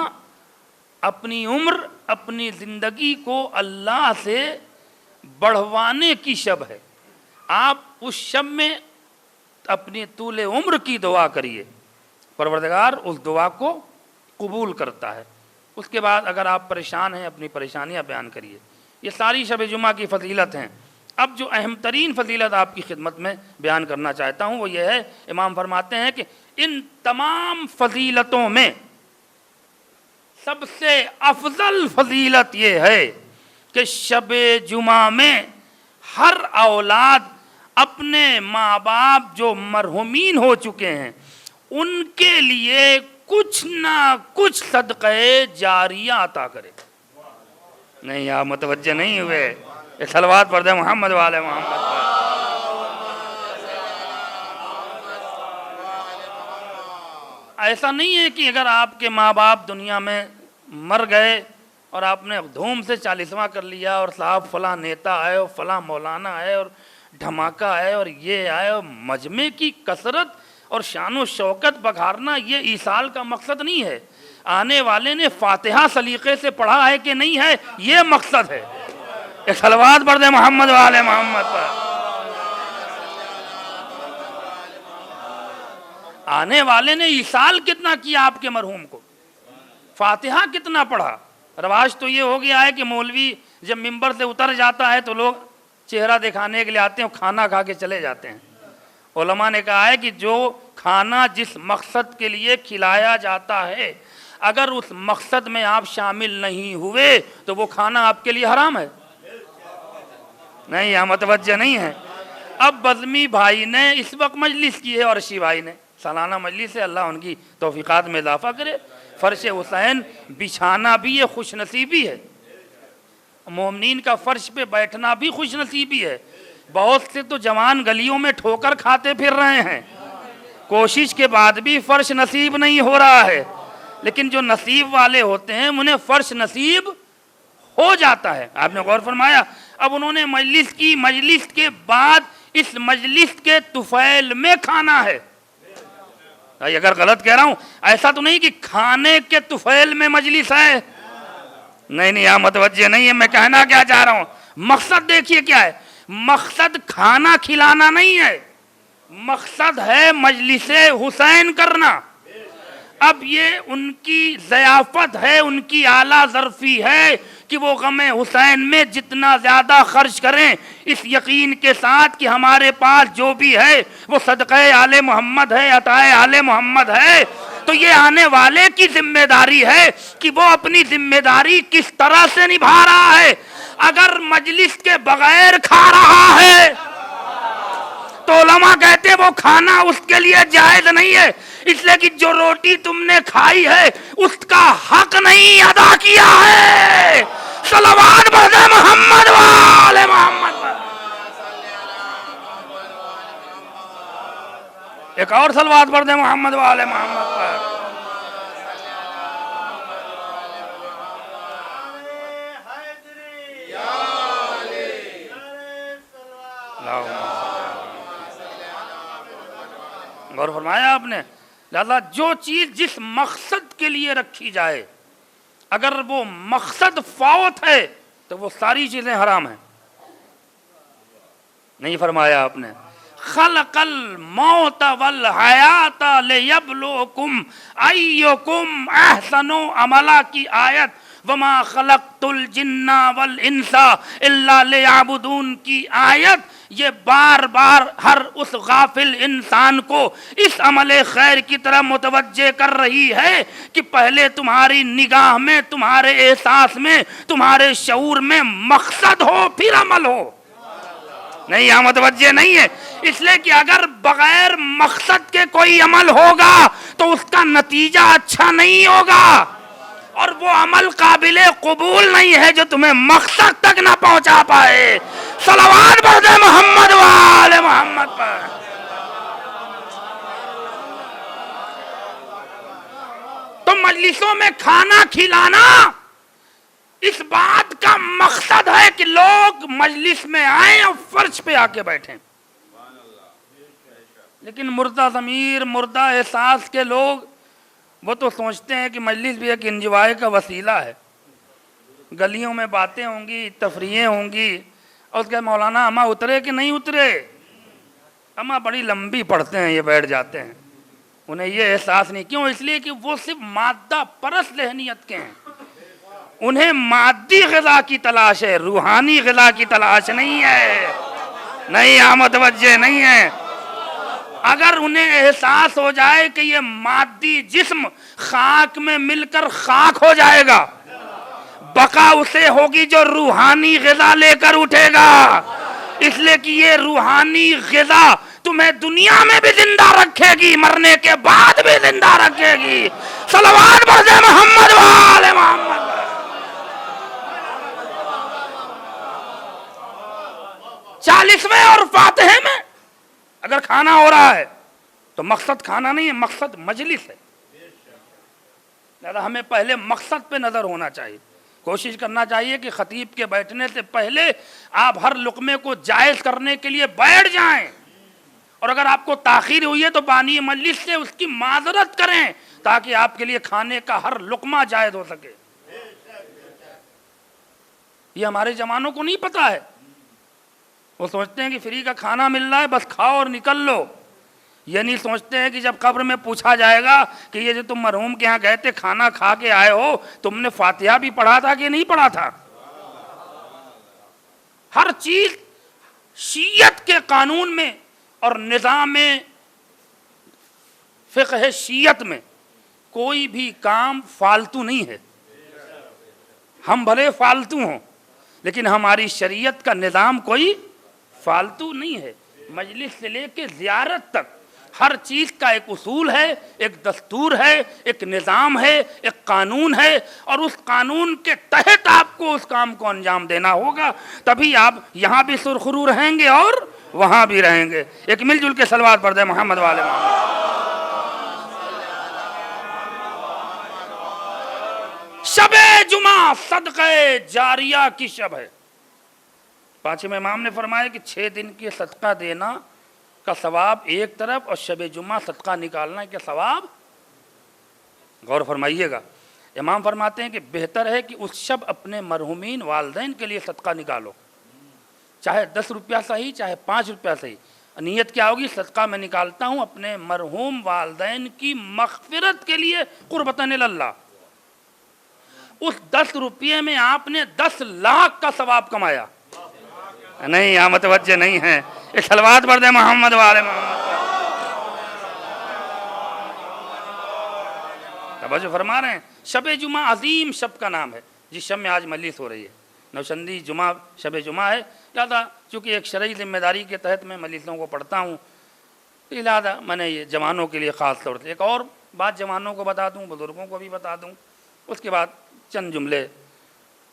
اپنی عمر، اپنی زندگی کو اللہ سے بڑھوانے کی شب ہے۔ آپ اس شب میں اپنی طول عمر کی دعا کریے، پروردگار اس دعا کو قبول کرتا ہے۔ اس کے بعد اگر آپ پریشان ہیں اپنی پریشانیاں بیان کریے۔ یہ ساری شب جمعہ کی فضیلت ہیں۔ اب جو اہم ترین فضیلت آپ کی خدمت میں بیان کرنا چاہتا ہوں وہ یہ ہے، امام فرماتے ہیں کہ ان تمام فضیلتوں میں سب سے افضل فضیلت یہ ہے کہ شب جمعہ میں ہر اولاد اپنے ماں باپ جو مرحومین ہو چکے ہیں ان کے لیے کچھ نہ کچھ صدقہ جاریہ عطا کرے۔ نہیں آپ متوجہ نہیں ہوئے؟ ایک صلوات پڑھ دیں محمد والے محمد پر۔ ایسا نہیں ہے کہ اگر آپ کے ماں باپ دنیا میں مر گئے اور آپ نے دھوم سے 40واں کر لیا اور صاحب فلاں نیتا ہے اور فلاں مولانا ہے اور دھماکہ ہے اور یہ ہے، اور مجمع کی کثرت اور شان و شوکت بکھارنا یہ ایصال کا مقصد نہیں ہے. آنے والے نے فاتحہ سلیقے سے پڑھا ہے کہ نہیں ہے، یہ مقصد ہے. ایک صلوات پڑھ دیں محمد والے محمد پر. آنے والے نے ایصال کتنا کیا آپ کے مرحوم کو، فاتحہ کتنا پڑھا. رواج تو یہ ہو گیا ہے کہ مولوی جب ممبر سے اتر جاتا ہے تو لوگ چہرہ دکھانے کے لیے آتے ہیں، کھانا کھا کے چلے جاتے ہیں. علماء نے کہا ہے کہ جو کھانا جس مقصد کے لیے کھلایا جاتا ہے اگر اس مقصد میں آپ شامل نہیں ہوئے تو وہ کھانا آپ کے لیے حرام ہے. نہیں، یہاں متوجہ نہیں ہے. اب بزمی بھائی نے اس وقت مجلس کی ہے اور عرشی بھائی نے سالانہ مجلس ہے، اللہ ان کی توفیقات میں اضافہ کرے. فرش حسین بچھانا بھی یہ خوش نصیبی ہے، مومنین کا فرش پہ بیٹھنا بھی خوش نصیبی ہے. بہت سے تو جوان گلیوں میں ٹھوکر کھاتے پھر رہے ہیں، کوشش کے بعد بھی فرش نصیب نہیں ہو رہا ہے. لیکن جو نصیب والے ہوتے ہیں انہیں فرش نصیب ہو جاتا ہے. آپ نے غور فرمایا. اب انہوں نے مجلس کی، مجلس کے بعد اس مجلس کے طفیل میں کھانا ہے. اگر غلط کہہ رہا ہوں، ایسا تو نہیں کہ کھانے کے طفیل میں مجلس ہے. نہیں، یہاں متوجہ نہیں ہے. میں کہنا کیا چاہ رہا ہوں، مقصد دیکھیے کیا ہے. مقصد کھانا کھلانا نہیں ہے، مقصد ہے مجلس حسین کرنا. اب یہ ان کی ضیافت ہے، ان کی اعلیٰ ظرفی ہے کہ وہ غم حسین میں جتنا زیادہ خرچ کریں، اس یقین کے ساتھ کہ ہمارے پاس جو بھی ہے وہ صدقہ آل محمد ہے، عطا آل محمد ہے. تو یہ آنے والے کی ذمہ داری ہے کہ وہ اپنی ذمہ داری کس طرح سے نبھا رہا ہے. اگر مجلس کے بغیر کھا رہا ہے تو علماء کہتے وہ کھانا اس کے لیے جائز نہیں ہے، اس لیے کہ جو روٹی تم نے کھائی ہے اس کا حق نہیں ادا کیا ہے. صلوات پڑھ دے محمد والے محمد پر. ایک اور صلوات پڑھ دے محمد والے محمد پر. غور فرمایا آپ نے. لہذا جو چیز جس مقصد کے لیے رکھی جائے اگر وہ مقصد فوت ہے تو وہ ساری چیزیں حرام ہیں. نہیں فرمایا آپ نے. خلق الموت والحیات لیبلوکم ایکم احسن عملا کی آیت، وما خلقت الجن والانس الا لیعبدون کی آیت، یہ بار بار ہر اس غافل انسان کو اس عمل خیر کی طرح متوجہ کر رہی ہے کہ پہلے تمہاری نگاہ میں، تمہارے احساس میں، تمہارے شعور میں مقصد ہو پھر عمل ہو. نہیں، یہاں متوجہ نہیں ہے. اس لیے کہ اگر بغیر مقصد کے کوئی عمل ہوگا تو اس کا نتیجہ اچھا نہیں ہوگا اور وہ عمل قابل قبول نہیں ہے جو تمہیں مقصد تک نہ پہنچا پائے. صلوات پڑھ دے محمد والے محمد پر. تو مجلسوں میں کھانا کھلانا اس بات کا مقصد ہے کہ لوگ مجلس میں آئیں اور فرش پہ آ کے بیٹھیں. لیکن مردہ ضمیر، مردہ احساس کے لوگ وہ تو سوچتے ہیں کہ مجلس بھی ایک انجوائے کا وسیلہ ہے. گلیوں میں باتیں ہوں گی، تفریحیں ہوں گی، اور اس کے مولانا اما اترے کہ نہیں اترے. اما بڑی لمبی پڑھتے ہیں، یہ بیٹھ جاتے ہیں. انہیں یہ احساس نہیں. کیوں؟ اس لیے کہ وہ صرف مادہ پرست ذہنیت کے ہیں. انہیں مادی غذا کی تلاش ہے، روحانی غذا کی تلاش نہیں ہے. نہیں، آپ متوجہ نہیں ہے. اگر انہیں احساس ہو جائے کہ یہ مادی جسم خاک میں مل کر خاک ہو جائے گا، بقا اسے ہوگی جو روحانی غذا لے کر اٹھے گا. اس لیے کہ یہ روحانی غذا تمہیں دنیا میں بھی زندہ رکھے گی، مرنے کے بعد بھی زندہ رکھے گی. صلوات پڑھ دے محمد والے محمد. 40ویں اور فاتحے میں اگر کھانا ہو رہا ہے تو مقصد کھانا نہیں ہے، مقصد مجلس ہے. لہذا ہمیں پہلے مقصد پہ نظر ہونا چاہیے. کوشش کرنا چاہیے کہ خطیب کے بیٹھنے سے پہلے آپ ہر لقمے کو جائز کرنے کے لیے بیٹھ جائیں، اور اگر آپ کو تاخیر ہوئی ہے تو بانی مجلس سے اس کی معذرت کریں تاکہ آپ کے لیے کھانے کا ہر لقمہ جائز ہو سکے۔ یہ ہمارے جوانوں کو نہیں پتا ہے، وہ سوچتے ہیں کہ فری کا کھانا مل رہا ہے بس کھاؤ اور نکل لو۔ یہ نہیں سوچتے ہیں کہ جب قبر میں پوچھا جائے گا کہ یہ جو تم مرحوم کے ہاں گئے تھے کھانا کھا کے آئے ہو، تم نے فاتحہ بھی پڑھا تھا کہ نہیں پڑھا تھا؟ ہر چیز شیعت کے قانون میں اور نظام فقہ شیعت میں کوئی بھی کام فالتو نہیں ہے۔ ہم بھلے فالتو ہوں لیکن ہماری شریعت کا نظام کوئی فالتو نہیں ہے۔ مجلس سے لے کے زیارت تک ہر چیز کا ایک اصول ہے، ایک دستور ہے، ایک نظام ہے، ایک قانون ہے، اور اس قانون کے تحت آپ کو اس کام کو انجام دینا ہوگا، تبھی آپ یہاں بھی سرخرو رہیں گے اور وہاں بھی رہیں گے۔ ایک مل جل کے صلوات پڑھ دیں محمد والے محمد۔ شب جمعہ صدقہ جاریہ کی شب ہے۔ پانچویں امام نے فرمایا کہ 6 دن کے صدقہ دینا کا ثواب ایک طرف اور شب جمعہ صدقہ نکالنا کا ثواب، غور فرمائیے گا۔ امام فرماتے ہیں کہ بہتر ہے کہ اس شب اپنے مرحومین والدین کے لیے صدقہ نکالو، چاہے 10 روپیہ صحیح چاہے 5 روپیہ صحیح۔ نیت کیا ہوگی؟ صدقہ میں نکالتا ہوں اپنے مرحوم والدین کی مغفرت کے لیے قربتاً اللہ۔ اس 10 روپیے میں آپ نے 10 لاکھ کا ثواب کمایا۔ نہیں، یہاں متوجہ نہیں ہیں، ایک صلوات پڑھ دیں محمد والے محمد۔ توجہ فرما رہے ہیں؟ شب جمعہ عظیم شب کا نام ہے جس شب میں آج مجلس ہو رہی ہے۔ نوشندی جمعہ شب جمعہ ہے، لہٰذا چونکہ ایک شرعی ذمہ داری کے تحت میں مجلسوں کو پڑھتا ہوں، لہٰذا میں نے یہ جوانوں کے لیے خاص طور سے ایک اور بات جوانوں کو بتا دوں، بزرگوں کو بھی بتا دوں، اس کے بعد چند جملے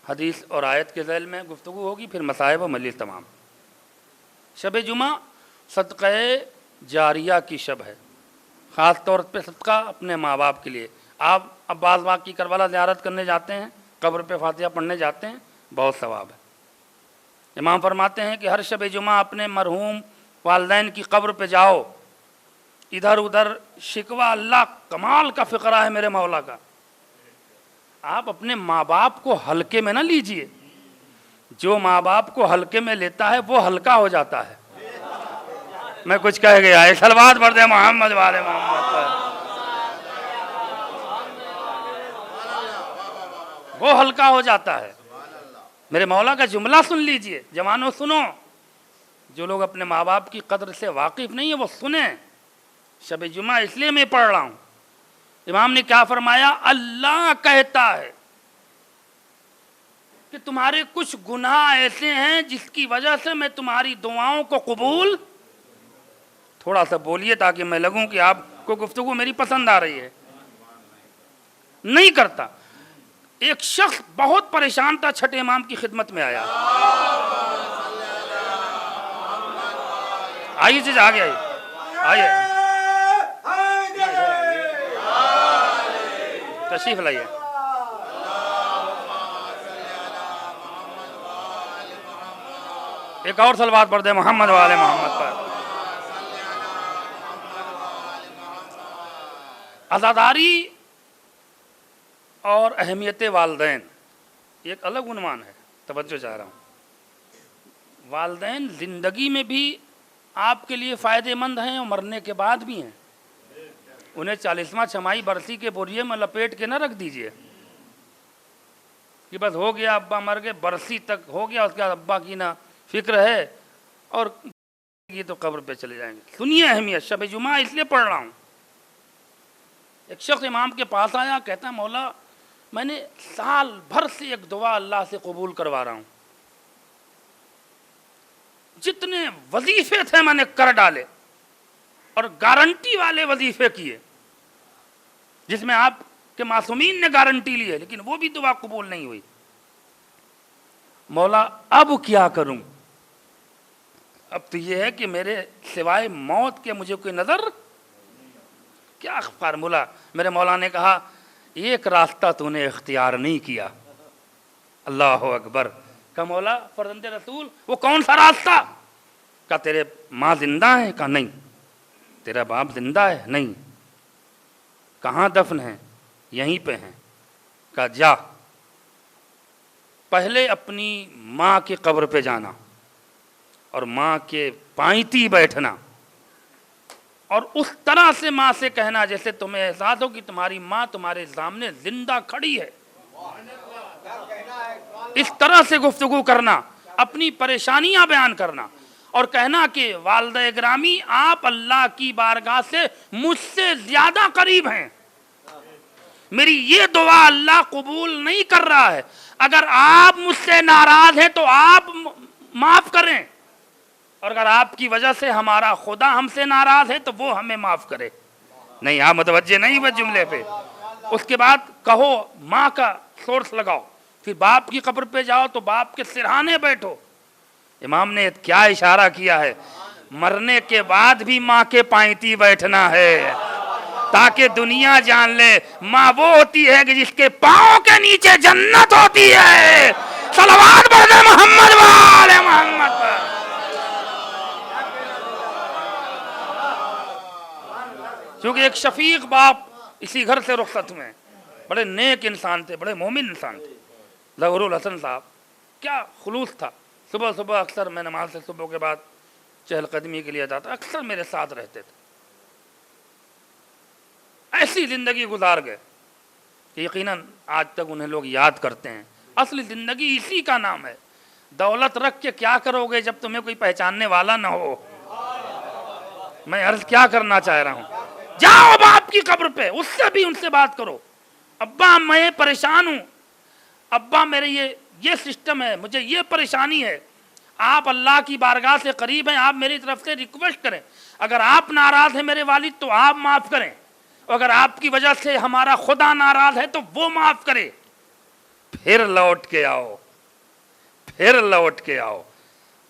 حدیث اور آیت کے ذیل میں گفتگو ہوگی، پھر مصائب و مجلس تمام۔ شب جمعہ صدقہ جاریہ کی شب ہے، خاص طور پہ صدقہ اپنے ماں باپ کے لیے۔ آپ عباس باغ کی کربلا زیارت کرنے جاتے ہیں، قبر پہ فاتحہ پڑھنے جاتے ہیں، بہت ثواب ہے۔ امام فرماتے ہیں کہ ہر شب جمعہ اپنے مرحوم والدین کی قبر پہ جاؤ، ادھر ادھر شکوہ، اللہ کمال کا فقرہ ہے میرے مولا کا۔ آپ اپنے ماں باپ کو ہلکے میں نہ لیجئے، جو ماں باپ کو ہلکے میں لیتا ہے وہ ہلکا ہو جاتا ہے۔ میں کچھ کہہ گیا ہے، صلوات پڑھ دیں محمد والے محمد پر۔ وہ ہلکا ہو جاتا ہے۔ میرے مولا کا جملہ سن لیجئے، جوانوں سنو، جو لوگ اپنے ماں باپ کی قدر سے واقف نہیں ہیں وہ سنیں۔ شب جمعہ اس لیے میں پڑھ رہا ہوں، امام نے کیا فرمایا؟ اللہ کہتا ہے کہ تمہارے کچھ گناہ ایسے ہیں جس کی وجہ سے میں تمہاری دعاؤں کو قبول، تھوڑا سا بولیے تاکہ میں لگوں کہ آپ کو گفتگو میری پسند آ رہی ہے، نہیں کرتا۔ ایک شخص بہت پریشان تھا، چھٹے امام کی خدمت میں آیا۔ آئیے جی، آگے آئیے، تشریف لائیے۔ ایک اور صلوات پڑھ دیں محمد والے محمد پر۔ عزاداری اور اہمیت والدین ایک الگ عنوان ہے، توجہ چاہ رہا ہوں۔ والدین زندگی میں بھی آپ کے لیے فائدہ مند ہیں اور مرنے کے بعد بھی ہیں۔ انہیں 40واں چھمائی برسی کے بوریے میں لپیٹ کے نہ رکھ دیجئے کہ بس ہو گیا، ابا مر گئے، برسی تک ہو گیا، اس کے بعد ابا کی نہ فکر ہے اور یہ تو قبر پہ چلے جائیں گے۔ سنیے اہمیت، شب جمعہ اس لیے پڑھ رہا ہوں۔ ایک شخص امام کے پاس آیا، کہتا ہے مولا میں نے سال بھر سے ایک دعا اللہ سے قبول کروا رہا ہوں، جتنے وظیفے تھے میں نے کر ڈالے اور گارنٹی والے وظیفے کیے جس میں آپ کے معصومین نے گارنٹی لی ہے، لیکن وہ بھی دعا قبول نہیں ہوئی۔ مولا اب کیا کروں؟ اب تو یہ ہے کہ میرے سوائے موت کے مجھے کوئی نظر، کیا فارمولہ؟ میرے مولا نے کہا ایک راستہ تو نے اختیار نہیں کیا، اللہ اکبر. کہا مولا فرزند رسول وہ کون سا راستہ؟ کہا تیرے ماں زندہ ہے؟ کہا نہیں. تیرا باپ زندہ ہے؟ نہیں. کہاں دفن ہیں؟ یہیں پہ ہیں. کہا جا پہلے اپنی ماں کی قبر پہ جانا اور ماں کے پائنتی بیٹھنا اور اس طرح سے ماں سے کہنا جیسے تمہیں احساس ہو کہ تمہاری ماں تمہارے سامنے زندہ کھڑی ہے. اس طرح سے گفتگو کرنا، اپنی پریشانیاں بیان کرنا اور کہنا کہ والدہ گرامی آپ اللہ کی بارگاہ سے مجھ سے زیادہ قریب ہیں، میری یہ دعا اللہ قبول نہیں کر رہا ہے، اگر آپ مجھ سے ناراض ہیں تو آپ معاف کریں، اور اگر آپ کی وجہ سے ہمارا خدا ہم سے ناراض ہے تو وہ ہمیں معاف کرے. نہیں آپ متوجہ نہیں ہوئے جملے پہ. اس کے بعد کہو ماں کا سورس لگاؤ، پھر باپ کی قبر پہ جاؤ تو باپ کے سرہانے بیٹھو. امام نے کیا اشارہ کیا ہے؟ مرنے کے بعد بھی ماں کے پائنتی بیٹھنا ہے تاکہ دنیا جان لے ماں وہ ہوتی ہے کہ جس کے پاؤں کے نیچے جنت ہوتی ہے. صلوات پڑھ دے محمد وآل محمد پر. کیونکہ ایک شفیق باپ اسی گھر سے رخصت ہوئے، بڑے نیک انسان تھے، بڑے مومن انسان تھے. ظہور الحسن صاحب کیا خلوص تھا. صبح صبح اکثر میں نماز سے صبح کے بعد چہل قدمی کے لیے جاتا، اکثر میرے ساتھ رہتے تھے. ایسی زندگی گزار گئے کہ یقیناً آج تک انہیں لوگ یاد کرتے ہیں. اصل زندگی اسی کا نام ہے. دولت رکھ کے کیا کرو گے جب تمہیں کوئی پہچاننے والا نہ ہو؟ میں عرض کیا کرنا چاہ رہا ہوں، جاؤ باپ کی قبر پہ، اس سے بھی ان سے بات کرو. ابا میں پریشان ہوں، ابا میرے یہ سسٹم ہے، مجھے یہ پریشانی ہے، آپ اللہ کی بارگاہ سے قریب ہیں، آپ میری طرف سے ریکویسٹ کریں، اگر آپ ناراض ہیں میرے والد تو آپ معاف کریں، اگر آپ کی وجہ سے ہمارا خدا ناراض ہے تو وہ معاف کرے. پھر لوٹ کے آؤ، پھر لوٹ کے آؤ.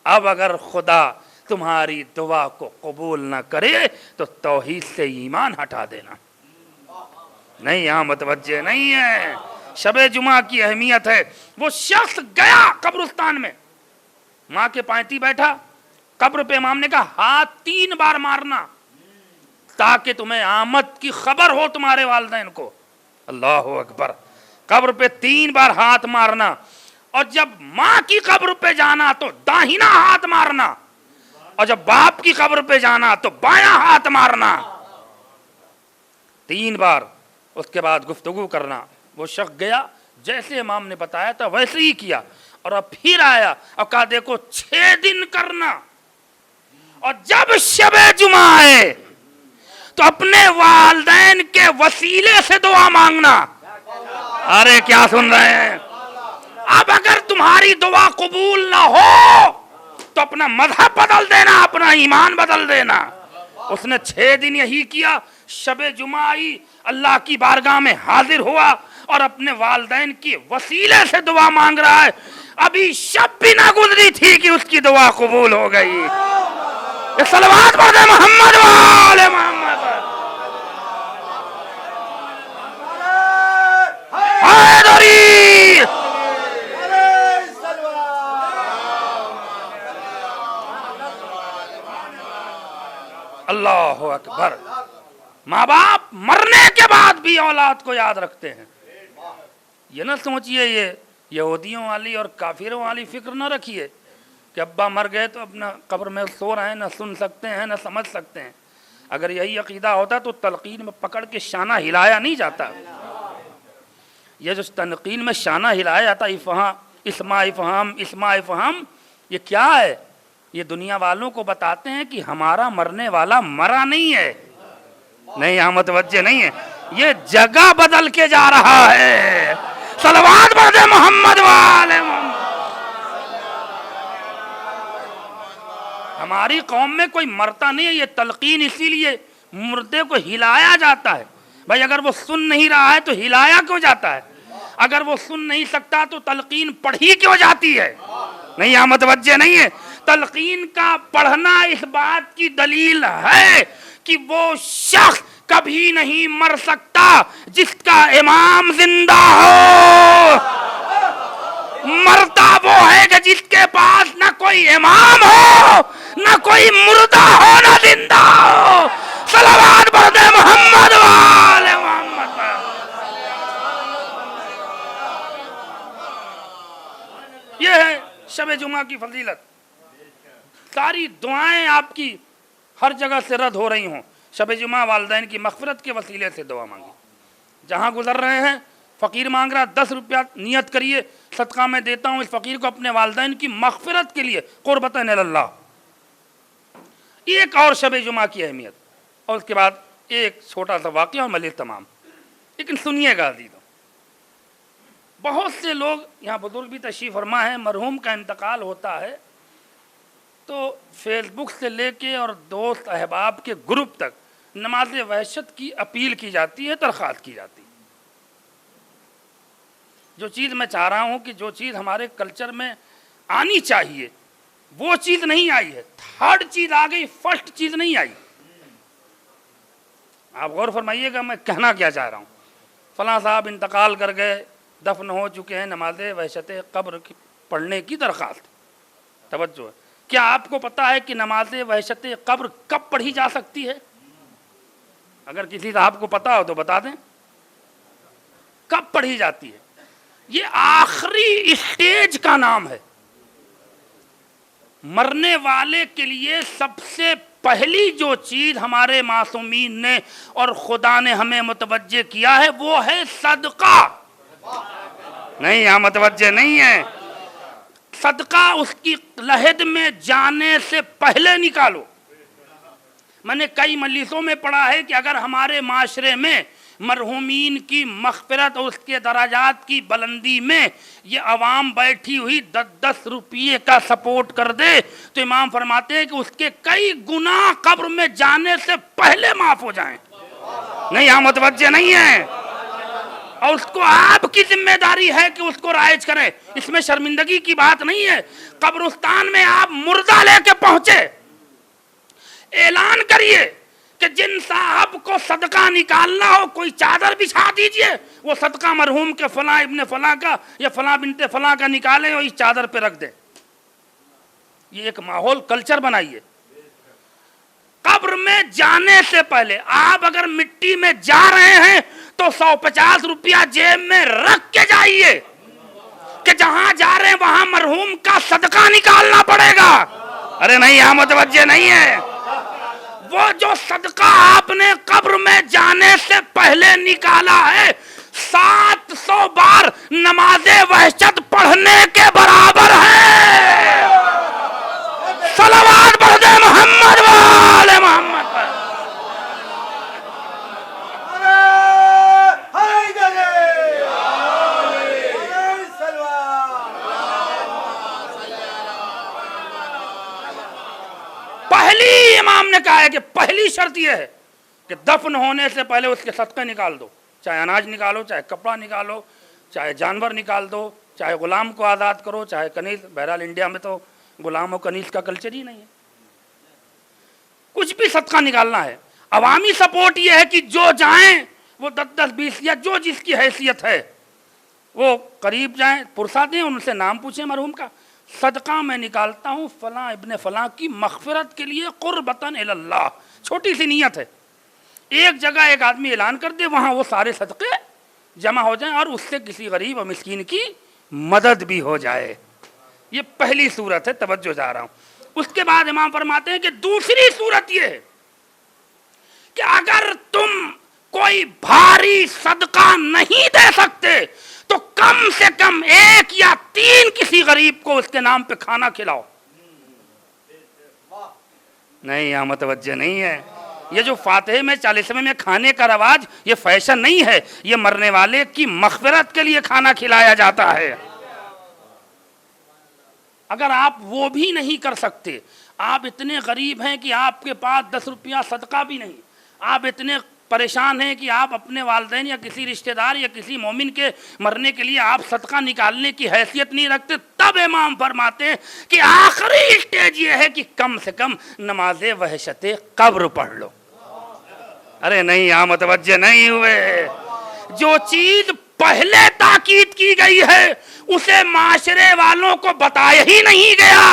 اب اگر خدا تمہاری دعا کو قبول نہ کرے تو توحید سے ایمان ہٹا دینا. نہیں یہاں متوجہ نہیں ہے. شب جمعہ کی اہمیت ہے. وہ شخص گیا قبرستان میں، ماں کے پائنتی بیٹھا، قبر پہ امام نے کہا ہاتھ 3 بار مارنا تاکہ تمہیں آمد کی خبر ہو تمہارے والدین کو. اللہ اکبر. قبر پہ 3 بار ہاتھ مارنا، اور جب ماں کی قبر پہ جانا تو داہنا ہاتھ مارنا، اور جب باپ کی قبر پہ جانا تو بایاں ہاتھ مارنا. 3 بار. اس کے بعد گفتگو کرنا. وہ شخص گیا جیسے امام نے بتایا تھا ویسے ہی کیا، اور اب پھر آیا اور کہا دیکھو 6 دن کرنا، اور جب شب جمعہ آئے تو اپنے والدین کے وسیلے سے دعا مانگنا. ارے کیا سن رہے ہیں؟ اب اگر تمہاری دعا قبول نہ ہو تو اپنا مذہب بدل دینا، اپنا ایمان بدل دینا. اس نے 6 دن یہی کیا. شب جمعہ آئی، اللہ کی بارگاہ میں حاضر ہوا اور اپنے والدین کی وسیلے سے دعا مانگ رہا ہے. ابھی شب بھی نہ گزری تھی کہ اس کی دعا قبول ہو گئی. صلوات پڑھ دے محمد وآل محمد. حیدری اللہ اکبر. ماں باپ مرنے کے بعد بھی اولاد کو یاد رکھتے ہیں. یہ نہ سوچئے یہ یہودیوں والی اور کافروں والی فکر نہ رکھیے کہ ابا مر گئے تو اپنا قبر میں سو رہے ہیں، نہ سن سکتے ہیں نہ سمجھ سکتے ہیں. اگر یہی عقیدہ ہوتا تو تلقین میں پکڑ کے شانہ ہلایا نہیں جاتا. یہ جو تلقین میں شانہ ہلایا جاتا اسماء افہام، یہ کیا ہے؟ یہ دنیا والوں کو بتاتے ہیں کہ ہمارا مرنے والا مرا نہیں ہے. نہیں یہاں متوجہ نہیں ہے، یہ جگہ بدل کے جا رہا ہے. صلوات پڑھ دے محمد والے محمد. ہماری قوم میں کوئی مرتا نہیں ہے. یہ تلقین اسی لیے مردے کو ہلایا جاتا ہے. بھائی اگر وہ سن نہیں رہا ہے تو ہلایا کیوں جاتا ہے؟ اگر وہ سن نہیں سکتا تو تلقین پڑھی کیوں جاتی ہے؟ نہیں یہاں متوجہ نہیں ہے. تلقین کا پڑھنا اس بات کی دلیل ہے کہ وہ شخص کبھی نہیں مر سکتا جس کا امام زندہ ہو. مرتا وہ ہے کہ جس کے پاس نہ کوئی امام ہو، نہ کوئی مردہ ہو، نہ زندہ ہو. صلوات پڑھتے محمد وآل محمد. یہ ہے شب جمعہ کی فضیلت. ساری دعائیں آپ کی ہر جگہ سے رد ہو رہی ہوں. شب جمعہ والدین کی مغفرت کے وسیلے سے دعا مانگی. جہاں گزر رہے ہیں فقیر مانگ رہا 10 روپیہ نیت کریے صدقہ میں دیتا ہوں اس فقیر کو اپنے والدین کی مغفرت کے لیے قربتاً اللہ. ایک اور شب جمعہ کی اہمیت اور اس کے بعد ایک چھوٹا سا واقعہ اور ملیح تمام. لیکن سنیے گا عزیزو، بہت سے لوگ یہاں بزرگ بھی تشریف فرما ہے، مرحوم کا انتقال ہوتا ہے تو فیس بک سے لے کے اور دوست احباب کے گروپ تک نماز وحشت کی اپیل کی جاتی ہے، درخواست کی جاتی ہے. جو چیز میں چاہ رہا ہوں کہ جو چیز ہمارے کلچر میں آنی چاہیے وہ چیز نہیں آئی ہے. تھرڈ چیز آ گئی، فرسٹ چیز نہیں آئی. آپ غور فرمائیے گا میں کہنا کیا چاہ رہا ہوں. فلاں صاحب انتقال کر گئے، دفن ہو چکے ہیں، نماز وحشت قبر پڑھنے کی درخواست. توجہ ہے. کیا آپ کو پتا ہے کہ نماز وحشت قبر کب پڑھی جا سکتی ہے؟ اگر کسی صاحب کو پتا ہو تو بتا دیں کب پڑھی جاتی ہے. یہ آخری اسٹیج کا نام ہے. مرنے والے کے لیے سب سے پہلی جو چیز ہمارے معصومین نے اور خدا نے ہمیں متوجہ کیا ہے وہ ہے صدقہ. نہیں، یہاں متوجہ نہیں ہے. صدقہ اس کی لحد میں جانے سے پہلے نکالو. میں نے کئی مجلسوں میں پڑھا ہے کہ اگر ہمارے معاشرے میں مرحومین کی مغفرت اور اس کے درجات کی بلندی میں یہ عوام بیٹھی ہوئی 10 روپیے کا سپورٹ کر دے تو امام فرماتے ہیں کہ اس کے کئی گناہ قبر میں جانے سے پہلے معاف ہو جائیں. نہیں، یہاں متوجہ نہیں ہے. اور اس کو آپ کی ذمہ داری ہے کہ اس کو رائج کریں. اس میں شرمندگی کی بات نہیں ہے. قبرستان میں آپ مردہ لے کے پہنچے، اعلان کریے کہ جن صاحب کو صدقہ نکالنا ہو کوئی چادر بچھا دیجئے، وہ صدقہ مرحوم کے فلاں ابن فلاں کا یا فلاں بنت فلاں کا نکالیں اور اس چادر پہ رکھ دیں. یہ ایک ماحول کلچر بنائیے. قبر میں جانے سے پہلے آپ اگر مٹی میں جا رہے ہیں تو 150 روپیہ جیب میں رکھ کے جائیے کہ جہاں جا رہے ہیں وہاں مرحوم کا صدقہ نکالنا پڑے گا. ارے نہیں، یہاں متوجہ نہیں ہے. وہ جو صدقہ آپ نے قبر میں جانے سے پہلے نکالا ہے 700 بار نماز وحشت پڑھنے کے برابر ہے. صلوات پڑھ دے محمد وآل محمد پر. پہلی امام نے کہا ہے کہ پہلی شرط یہ ہے کہ دفن ہونے سے پہلے اس کے صدقے نکال دو. چاہے اناج نکالو، چاہے کپڑا نکالو، چاہے جانور نکال دو، چاہے غلام کو آزاد کرو، چاہے کنیز. بہرحال انڈیا میں تو غلام و کنیز کا کلچر ہی نہیں ہے. کچھ بھی صدقہ نکالنا ہے. عوامی سپورٹ یہ ہے کہ جو جائیں وہ 10 20 یا جو جس کی حیثیت ہے وہ قریب جائیں، پرسا دیں، ان سے نام پوچھیں مرحوم کا. صدقہ میں نکالتا ہوں فلاں ابن فلاں کی مغفرت کے لیے قربتاً اللہ. چھوٹی سی نیت ہے. ایک جگہ ایک آدمی اعلان کر دے، وہاں وہ سارے صدقے جمع ہو جائیں اور اس سے کسی غریب اور مسکین کی مدد بھی ہو جائے. یہ پہلی صورت ہے. توجہ جا رہا ہوں. اس کے بعد امام فرماتے ہیں کہ دوسری صورت یہ ہے کہ اگر تم کوئی بھاری صدقہ نہیں دے سکتے تو کم سے کم 1 یا 3 کسی غریب کو اس کے نام پہ کھانا کھلاؤ. نہیں، یہاں متوجہ نہیں ہے. یہ جو فاتحے میں 40ویں میں کھانے کا رواج یہ فیشن نہیں ہے، یہ مرنے والے کی مغفرت کے لیے کھانا کھلایا جاتا ہے. اگر آپ وہ بھی نہیں کر سکتے، آپ اتنے غریب ہیں کہ آپ کے پاس 10 روپیہ صدقہ بھی نہیں، آپ اتنے پریشان ہیں کہ آپ اپنے والدین یا کسی رشتہ دار یا کسی مومن کے مرنے کے لیے آپ صدقہ نکالنے کی حیثیت نہیں رکھتے، تب امام فرماتے ہیں کہ آخری اسٹیج یہ ہے کہ کم سے کم نماز وحشت قبر پڑھ لو. ارے نہیں، یہاں متوجہ نہیں ہوئے. جو چیز پہلے تاکید کی گئی ہے اسے معاشرے والوں کو بتایا ہی نہیں گیا،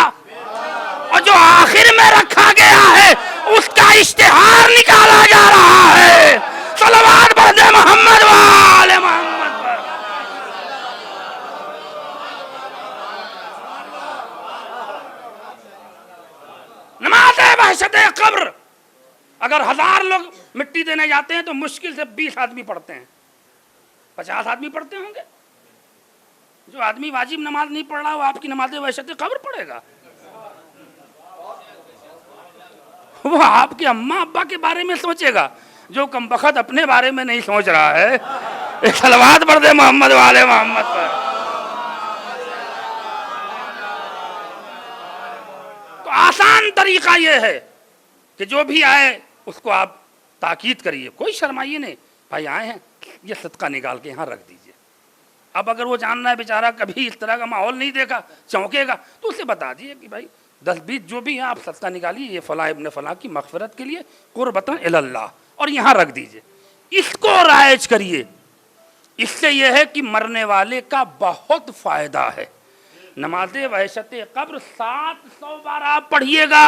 اور جو آخر میں رکھا گیا ہے اس کا اشتہار نکالا جا رہا ہے۔ صلوات پڑھ دے محمد وآل محمد پر۔ نماز وحشت قبر اگر 1000 لوگ مٹی دینے جاتے ہیں تو مشکل سے 20 آدمی پڑھتے ہیں، 50 آدمی پڑھتے ہوں گے۔ جو آدمی واجب نماز نہیں پڑھ رہا وہ آپ کی نماز وحشت قبر پڑھے گا؟ وہ آپ کے اماں ابا کے بارے میں سوچے گا، جو کم بخت اپنے بارے میں نہیں سوچ رہا ہے۔ ایک صلوات پڑھ دے محمد والے محمد پر۔ تو آسان طریقہ یہ ہے کہ جو بھی آئے اس کو آپ تاکید کریے، کوئی شرمائیے نہیں، بھائی آئے ہیں یہ صدقہ نکال کے یہاں رکھ دیجئے۔ اب اگر وہ جاننا ہے بیچارہ کبھی اس طرح کا ماحول نہیں دیکھا، چونکے گا، تو اسے بتا دیجئے کہ بھائی 10-20 جو بھی ہے آپ صدقہ نکالیے، یہ فلاں ابن فلاں کی مغفرت کے لیے قربتاً اللہ، اور یہاں رکھ دیجئے۔ اس کو رائج کریے، اس سے یہ ہے کہ مرنے والے کا بہت فائدہ ہے۔ نماز وحشت قبر 700 بار آپ پڑھیے گا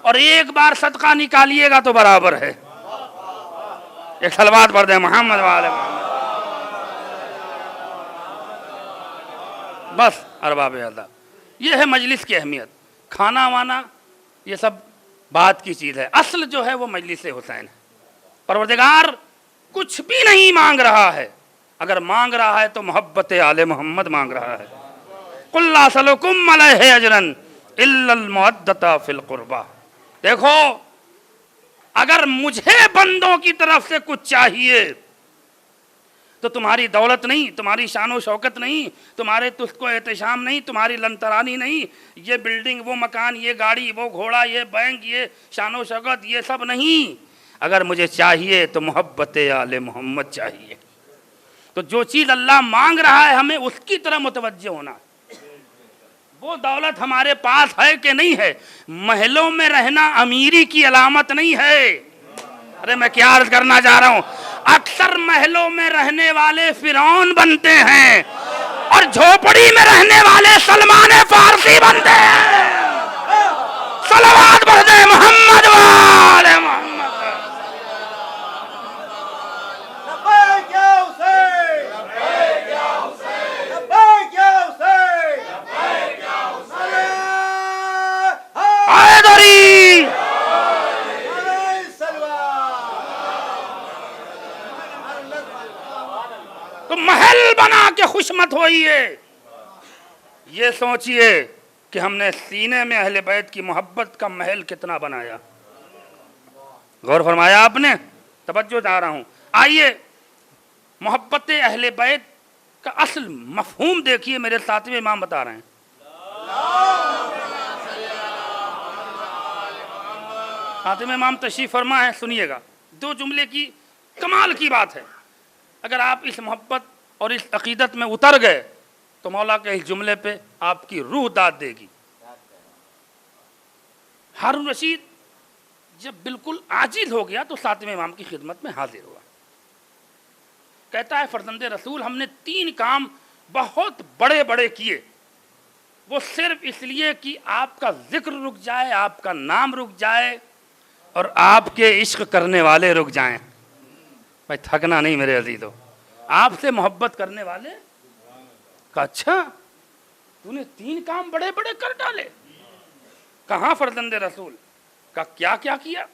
اور 1 بار صدقہ نکالیے گا تو برابر ہے۔ ایک صلوات پڑھ دیں محمد والے محمد۔ بس ارباب اللہ، یہ ہے مجلس کی اہمیت۔ کھانا وانا یہ سب بات کی چیز ہے، اصل جو ہے وہ مجلس حسین ہے۔ پروردگار کچھ بھی نہیں مانگ رہا ہے، اگر مانگ رہا ہے تو محبت آل محمد مانگ رہا ہے۔ قُلْ لَا أَسْأَلُكُمْ عَلَيْهِ أَجْرًا إِلَّا الْمَوَدَّةَ فِي الْقُرْبَى۔ دیکھو اگر مجھے بندوں کی طرف سے کچھ چاہیے تو تمہاری دولت نہیں، تمہاری شان و شوکت نہیں، تمہارے تست و احتشام نہیں، تمہاری لنترانی نہیں، یہ بلڈنگ وہ مکان، یہ گاڑی وہ گھوڑا، یہ بینک، یہ شان و شوکت، یہ سب نہیں۔ اگر مجھے چاہیے تو محبت آل محمد چاہیے۔ تو جو چیز اللہ مانگ رہا ہے ہمیں اس کی طرح متوجہ ہونا۔ وہ دولت ہمارے پاس ہے کہ نہیں ہے، محلوں میں رہنا امیری کی علامت نہیں ہے۔ ارے میں کیا عرض کرنا چاہ رہا ہوں، اکثر محلوں میں رہنے والے فرعون بنتے ہیں اور جھوپڑی میں رہنے والے سلمان فارسی بنتے ہیں۔ صلوات پڑھ دے محمد والے محمد۔ تو محل بنا کے خوش مت ہوئیے، یہ سوچئے کہ ہم نے سینے میں اہل بیت کی محبت کا محل کتنا بنایا۔ غور فرمایا آپ نے؟ توجہ چاہ رہا ہوں۔ آئیے محبت اہل بیت کا اصل مفہوم دیکھیے، میرے ساتویں امام بتا رہے ہیں۔ ساتویں امام تشریف فرما ہے، سنیے گا، 2 جملے کی کمال کی بات ہے۔ اگر آپ اس محبت اور اس عقیدت میں اتر گئے تو مولا کے اس جملے پہ آپ کی روح داد دے گی۔ ہارون رشید جب بالکل عاجز ہو گیا تو ساتویں امام کی خدمت میں حاضر ہوا، کہتا ہے فرزند رسول ہم نے 3 کام بہت بڑے بڑے کیے، وہ صرف اس لیے کہ آپ کا ذکر رک جائے، آپ کا نام رک جائے اور آپ کے عشق کرنے والے رک جائیں۔ بھائی تھکنا نہیں میرے عزیزو، آپ سے محبت کرنے والے کہا اچھا تو نے 3 کام بڑے بڑے کر ڈالے؟ کہاں فرزند رسول؟ کہا کیا کیا کیا؟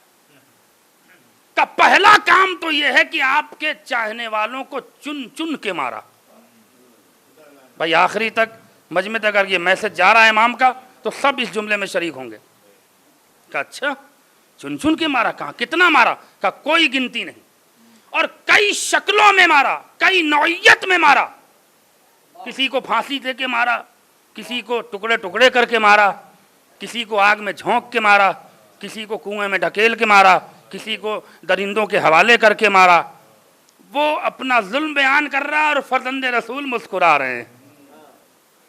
کہا پہلا کام تو یہ ہے کہ آپ کے چاہنے والوں کو چن چن کے مارا۔ بھائی آخری تک مجمع تک اگر یہ میسج جا رہا ہے امام کا تو سب اس جملے میں شریک ہوں گے۔ کہا اچھا چن چن کے مارا؟ کہاں کتنا مارا؟ کہا کوئی گنتی نہیں، اور کئی شکلوں میں مارا، کئی نوعیت میں مارا۔ کسی کو پھانسی دے کے مارا، کسی کو ٹکڑے ٹکڑے کر کے مارا، کسی کو آگ میں جھونک کے مارا، کسی کو کنویں میں ڈھکیل کے مارا، کسی کو درندوں کے حوالے کر کے مارا۔ وہ اپنا ظلم بیان کر رہا ہے اور فرزند رسول مسکرا رہے ہیں۔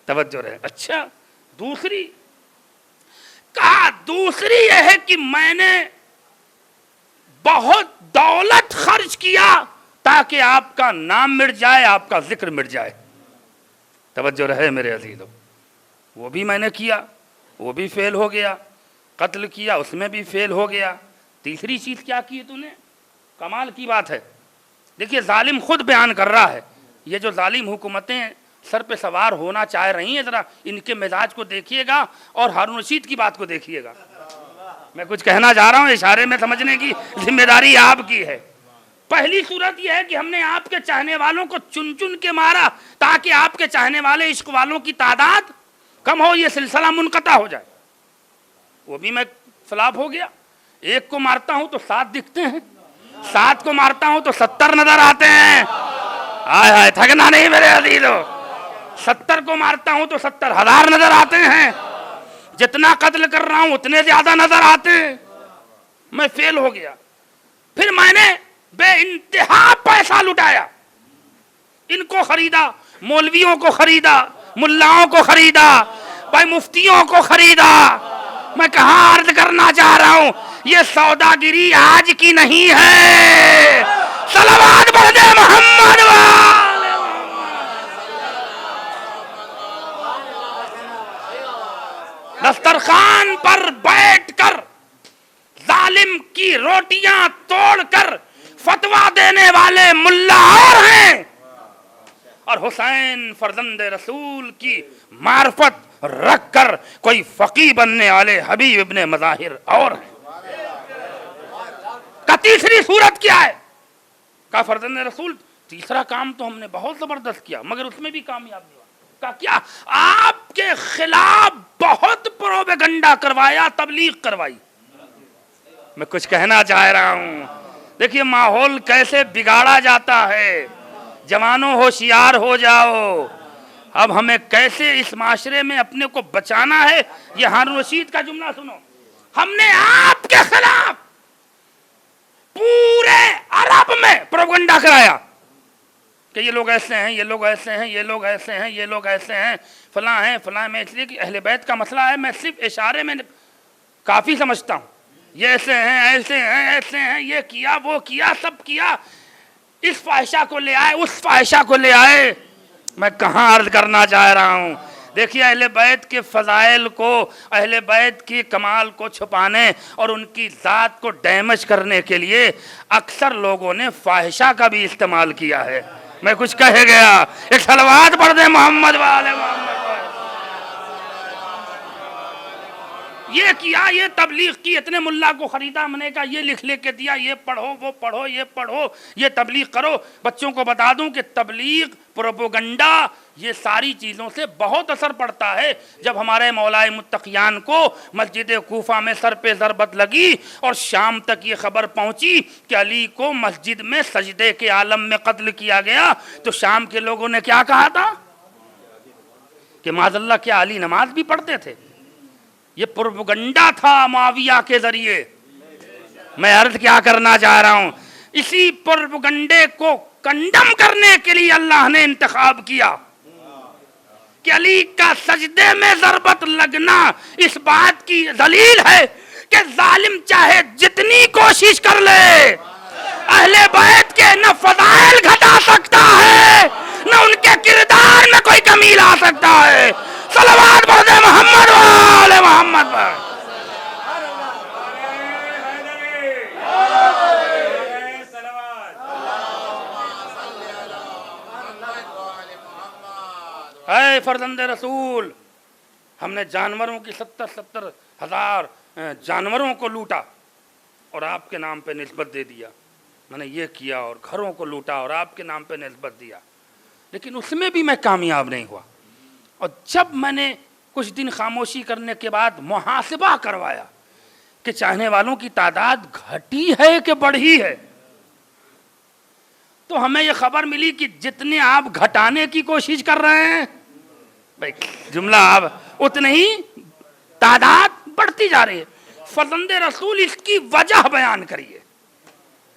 توجہ رہے۔ اچھا دوسری؟ کہا دوسری یہ ہے کہ میں نے بہت دولت خرچ کیا تاکہ آپ کا نام مٹ جائے، آپ کا ذکر مٹ جائے۔ توجہ رہے میرے عزیزو، وہ بھی میں نے کیا، وہ بھی فیل ہو گیا، قتل کیا اس میں بھی فیل ہو گیا، تیسری چیز کیا کی تو نے؟ کمال کی بات ہے، دیکھیے ظالم خود بیان کر رہا ہے، یہ جو ظالم حکومتیں سر پہ سوار ہونا چاہ رہی ہیں، ذرا ان کے مزاج کو دیکھیے گا اور ہارون رشید کی بات کو دیکھیے گا۔ میں کچھ کہنا چاہ رہا ہوں، اشارے میں سمجھنے کی ذمہ داری آپ کی ہے۔ پہلی صورت یہ ہے کہ ہم نے آپ کے چاہنے والوں کو چن چن کے مارا تاکہ آپ کے چاہنے والے عشق والوں کی تعداد کم ہو، یہ سلسلہ منقطع ہو جائے۔ وہ بھی میں فلاپ ہو گیا، ایک کو مارتا ہوں تو 7 دکھتے ہیں، 7 کو مارتا ہوں تو 70 نظر آتے ہیں۔ ہائے ہائے، تھکنا نہیں میرے عزیزو، 70 کو مارتا ہوں تو 70,000 نظر آتے ہیں، جتنا قتل کر رہا ہوں اتنے زیادہ نظر آتے ہیں۔ میں فیل ہو گیا، پھر میں نے بے انتہا پیسہ لٹایا، ان کو خریدا، مولویوں کو خریدا، ملاؤں کو خریدا، بھائی مفتیوں کو خریدا۔ میں کہاں عرض کرنا چاہ رہا ہوں، یہ سوداگری آج کی نہیں ہے۔ صلوات پڑھ دے محمد والے دسترخوان پر بیٹھ کر ظالم کی روٹیاں توڑ کر فتویٰ دینے والے ملا اور ہیں، اور حسین فرزند رسول کی معرفت رکھ کر کوئی فقیہ بننے والے حبیب ابن مظاہر اور ہیں۔ کا تیسری صورت کیا ہے؟ کا فرزند رسول تیسرا کام تو ہم نے بہت زبردست کیا مگر اس میں بھی کامیاب نہیں ہوا۔ کا کیا؟ آپ کے خلاف بہت پروپیگنڈا کروایا، تبلیغ کروائی۔ میں کچھ کہنا چاہ رہا ہوں، دیکھیے ماحول کیسے بگاڑا جاتا ہے۔ جوانوں ہوشیار ہو جاؤ، اب ہمیں کیسے اس معاشرے میں اپنے کو بچانا ہے۔ یہ ہارون رشید کا جملہ سنو، ہم نے آپ کے خلاف پورے عرب میں پروپیگنڈا کرایا کہ یہ لوگ ایسے ہیں، یہ لوگ ایسے ہیں، یہ لوگ ایسے ہیں، یہ لوگ ایسے ہیں، فلاں ہیں فلاں۔ میں اس لیے کہ اہل بیت کا مسئلہ ہے، میں صرف اشارے میں کافی سمجھتا ہوں، یہ ایسے ہیں ایسے ہیں ایسے ہیں، یہ کیا وہ کیا سب کیا، اس فاحشہ کو لے آئے اس فاحشہ کو لے آئے۔ میں کہاں عرض کرنا چاہ رہا ہوں، دیکھیے اہل بیت کے فضائل کو، اہل بیت کی کمال کو چھپانے اور ان کی ذات کو ڈیمیج کرنے کے لیے اکثر لوگوں نے فاحشہ کا بھی استعمال کیا ہے۔ میں کچھ کہہ گیا، ایک صلوات پڑھ دیں محمد والے محمد۔ یہ کیا، یہ تبلیغ کی، اتنے ملا کو خریدا، ہم نے کہا یہ لکھ کے دیا، یہ پڑھو وہ پڑھو یہ پڑھو یہ تبلیغ کرو۔ بچوں کو بتا دوں کہ تبلیغ، پروپیگنڈا، یہ ساری چیزوں سے بہت اثر پڑتا ہے۔ جب ہمارے مولائے متقیان کو مسجد کوفہ میں سر پہ ضربت لگی اور شام تک یہ خبر پہنچی کہ علی کو مسجد میں سجدے کے عالم میں قتل کیا گیا، تو شام کے لوگوں نے کیا کہا تھا کہ معاذ اللہ کیا علی نماز بھی پڑھتے تھے؟ یہ پروپیگنڈا تھا معاویہ کے ذریعے۔ میں عرض کیا کرنا چاہ رہا ہوں، اسی پروپیگنڈے کو کنڈم کرنے کے لیے اللہ نے انتخاب کیا کہ علی کا سجدے میں ضربت لگنا اس بات کی دلیل ہے کہ ظالم چاہے جتنی کوشش کر لے، اہل بیت کے نہ فضائل گھٹا سکتا ہے نہ ان کے کردار میں کوئی کمی لا سکتا ہے۔ صلوات پڑھ دے محمد والے محمد پر۔ اے فرزند رسول، ہم نے جانوروں کی 70,000 جانوروں کو لوٹا اور آپ کے نام پہ نسبت دے دیا، میں نے یہ کیا، اور گھروں کو لوٹا اور آپ کے نام پہ نسبت دیا، لیکن اس میں بھی میں کامیاب نہیں ہوا۔ اور جب میں نے کچھ دن خاموشی کرنے کے بعد محاسبہ کروایا کہ چاہنے والوں کی تعداد گھٹی ہے کہ بڑھی ہے، تو ہمیں یہ خبر ملی کہ جتنے آپ گھٹانے کی کوشش کر رہے ہیں بھائی جملہ آپ اتنے ہی تعداد بڑھتی جا رہی ہے۔ فرزند رسول اس کی وجہ بیان کریے۔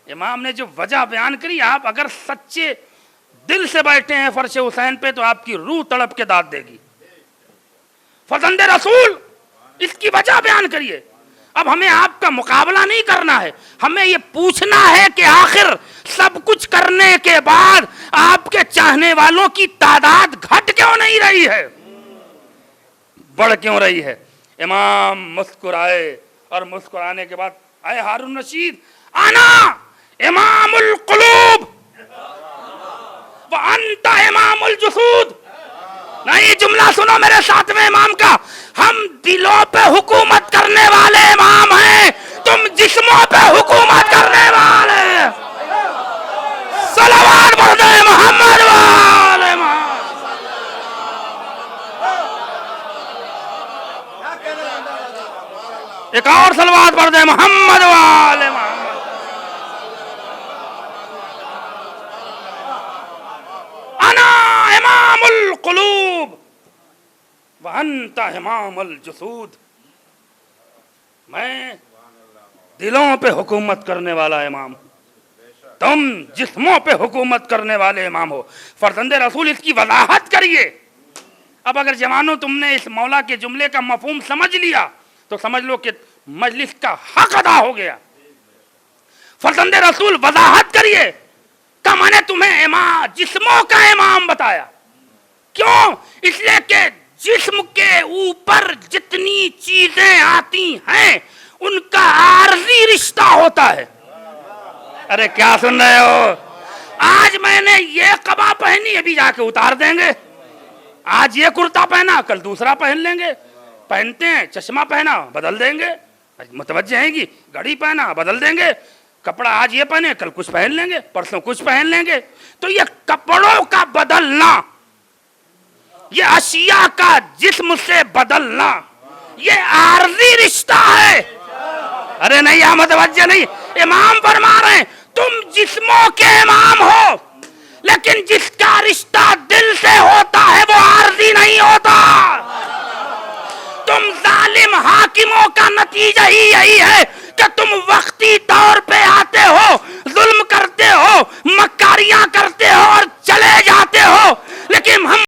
امام نے جو وجہ بیان کری، آپ اگر سچے دل سے بیٹھے ہیں فرش حسین پہ تو آپ کی روح تڑپ کے داد دے گی۔ فرزند رسول اس کی وجہ بیان کریے۔ اب ہمیں آپ کا مقابلہ نہیں کرنا ہے، ہمیں یہ پوچھنا ہے کہ آخر سب کچھ کرنے کے بعد آپ کے چاہنے والوں کی تعداد گھٹ کیوں نہیں رہی ہے، بڑھ کیوں رہی ہے؟ امام مسکرائے اور مسکرانے کے بعد اے ہارون رشید، انا امام القلوب وانت امام الجسود. نہیں، جملہ سنو میرے ساتھ میں امام کا، ہم دلوں پہ حکومت کرنے والے امام ہیں، تم جسموں پہ حکومت کرنے والے. صلوات پڑھ دے محمد والے محمد. ایک اور صلوات پڑھ دے محمد والے محمد. انا امام القلوب وانت امام الجسود. میں دلوں پہ حکومت کرنے والا امام ہوں، تم جسموں پہ حکومت کرنے والے امام ہو. فرزند رسول اس کی وضاحت کریے. اب اگر جوانوں تم نے اس مولا کے جملے کا مفہوم سمجھ لیا تو سمجھ لو کہ مجلس کا حق ادا ہو گیا. فرزند رسول وضاحت کریے کہ میں نے تمہیں جسموں کا امام بتایا. کیوں؟ اس لیے کہ جسم کے اوپر جتنی چیزیں آتی ہیں ان کا عارضی رشتہ ہوتا ہے. ارے کیا سن رہے ہو؟ آج میں نے یہ قبا پہنی، ابھی جا کے اتار دیں گے. آج یہ کرتا پہنا، کل دوسرا پہن لیں گے. پہنتے ہیں، چشمہ پہنا، بدل دیں گے. متوجہ ہیں گی، گھڑی پہنا، بدل دیں گے. کپڑا آج یہ پہنے، کل کچھ پہن لیں گے، پرسوں کچھ پہن لیں گے. تو یہ کپڑوں کا بدلنا، یہ اشیاء کا جسم سے بدلنا، یہ عارضی رشتہ ہے. ارے نہیں، یہاں متوجہ نہیں. امام فرما رہے ہیں تم جسموں کے امام ہو، لیکن جس کا رشتہ دل سے ہوتا ہے وہ عارضی نہیں ہوتا. تم ظالم حاکموں کا نتیجہ ہی یہی ہے کہ تم وقتی طور پہ آتے ہو، ظلم کرتے ہو، مکاریاں کرتے ہو اور چلے جاتے ہو. لیکن ہم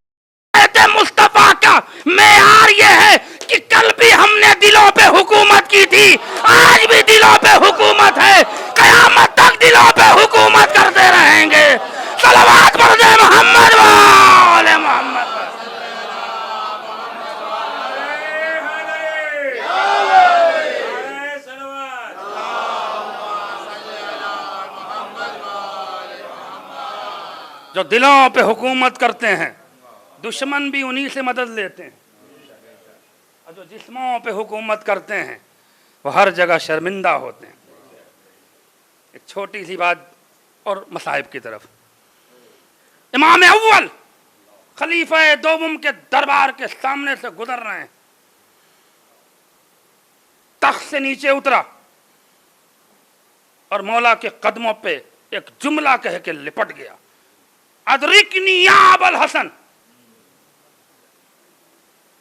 مصطفیٰ کا معیار یہ ہے کہ کل بھی ہم نے دلوں پہ حکومت کی تھی، آج بھی دلوں پہ حکومت ہے، قیامت تک دلوں پہ حکومت کرتے رہیں گے. صلوات پڑھ دے محمد والے محمد. جو دلوں پہ حکومت کرتے ہیں دشمن بھی انہی سے مدد لیتے ہیں، اور جو جسموں پہ حکومت کرتے ہیں وہ ہر جگہ شرمندہ ہوتے ہیں. ایک چھوٹی سی بات اور مصائب کی طرف. امام اول خلیفہ دوم کے دربار کے سامنے سے گزر رہے ہیں، تخت سے نیچے اترا اور مولا کے قدموں پہ ایک جملہ کہہ کے لپٹ گیا، ادرکنی یا ابا الحسن.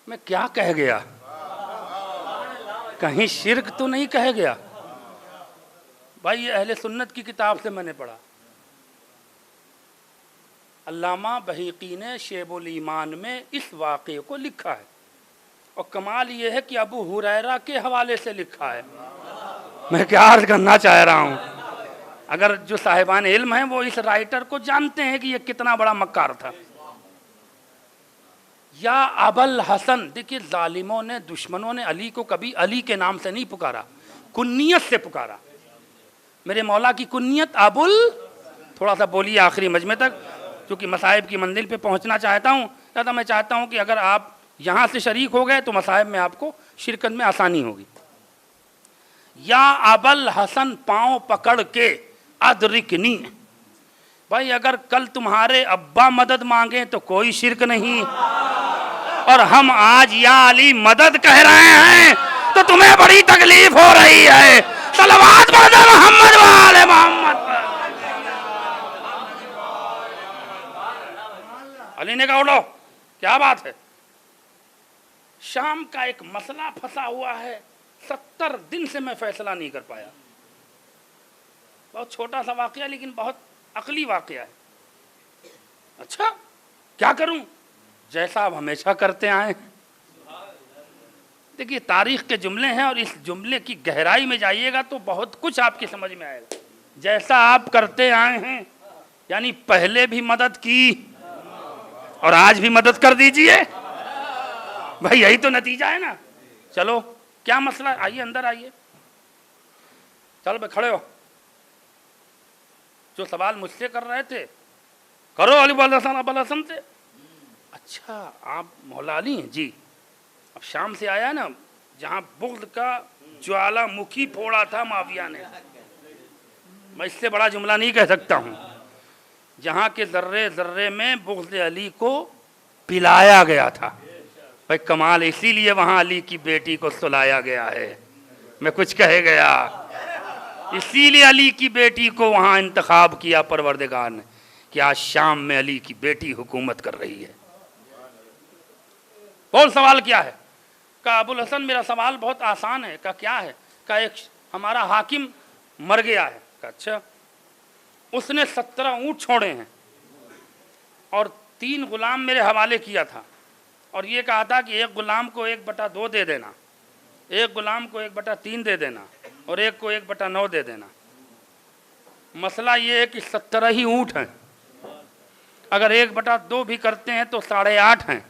میں کیا کہہ گیا؟ کہیں شرک تو نہیں کہہ گیا؟ بھائی یہ اہل سنت کی کتاب سے میں نے پڑھا. علامہ بہیقی نے شیب الایمان میں اس واقعے کو لکھا ہے، اور کمال یہ ہے کہ ابو ہریرہ کے حوالے سے لکھا ہے. میں کیا عرض کرنا چاہ رہا ہوں، اگر جو صاحبان علم ہیں وہ اس رائٹر کو جانتے ہیں کہ یہ کتنا بڑا مکار تھا. یا ابا الحسن. دیکھیے ظالموں نے، دشمنوں نے علی کو کبھی علی کے نام سے نہیں پکارا، کنیت سے پکارا. میرے مولا کی کنیت تھوڑا سا بولیے آخری مجمع تک، کیونکہ مصائب کی منزل پہ پہنچنا چاہتا ہوں. لہذا میں چاہتا ہوں کہ اگر آپ یہاں سے شریک ہو گئے تو مصائب میں آپ کو شرکت میں آسانی ہوگی. یا ابا الحسن پاؤں پکڑ کے ادرکنی. بھائی اگر کل تمہارے ابا مدد مانگیں تو کوئی شرک نہیں، اور ہم آج یا علی مدد کہہ رہے ہیں تو تمہیں بڑی تکلیف ہو رہی ہے. صلوات پڑھ دے محمد والے محمد. علی نے کہا اٹھو، کیا بات ہے؟ شام کا ایک مسئلہ پھنسا ہوا ہے، 70 دن سے میں فیصلہ نہیں کر پایا. بہت چھوٹا سا واقعہ لیکن بہت عقلی واقعہ ہے. اچھا کیا کروں؟ جیسا آپ ہمیشہ کرتے آئے. دیکھیے تاریخ کے جملے ہیں اور اس جملے کی گہرائی میں جائیے گا تو بہت کچھ آپ کی سمجھ میں آئے گا. جیسا آپ کرتے آئے ہیں یعنی پہلے بھی مدد کی اور آج بھی مدد کر دیجئے بھائی, یہی تو نتیجہ ہے نا. چلو کیا مسئلہ ہے, آئیے اندر آئیے. چلو بھائی کھڑے ہو. جو سوال مجھ سے کر رہے تھے کرو علی ابوالحسن ابوالحسن سے. اچھا آپ مولا علی ہیں جی. اب شام سے آیا نا جہاں بغض کا جوالا مکھی پھوڑا تھا معاویہ نے, میں اس سے بڑا جملہ نہیں کہہ سکتا ہوں. جہاں کے ذرے ذرے میں بغض علی کو پلایا گیا تھا. بھائی کمال, اسی لیے وہاں علی کی بیٹی کو سلایا گیا ہے. میں کچھ کہے گیا, اسی لیے علی کی بیٹی کو وہاں انتخاب کیا پروردگار نے کہ آج شام میں علی کی بیٹی حکومت کر رہی ہے. بول سوال کیا ہے؟ کہا ابوالحسن میرا سوال بہت آسان ہے. کہا کیا ہے؟ کہا ایک ہمارا حاکم مر گیا ہے. کہا اچھا. اس نے 17 اونٹ چھوڑے ہیں اور 3 غلام میرے حوالے کیا تھا اور یہ کہا تھا کہ ایک غلام کو 1/2 دے دینا, ایک غلام کو 1/3 دے دینا اور ایک کو 1/9 دے دینا. مسئلہ یہ ہے کہ 17 ہی اونٹ ہیں. اگر 1/2 بھی کرتے ہیں تو 8.5 ہیں.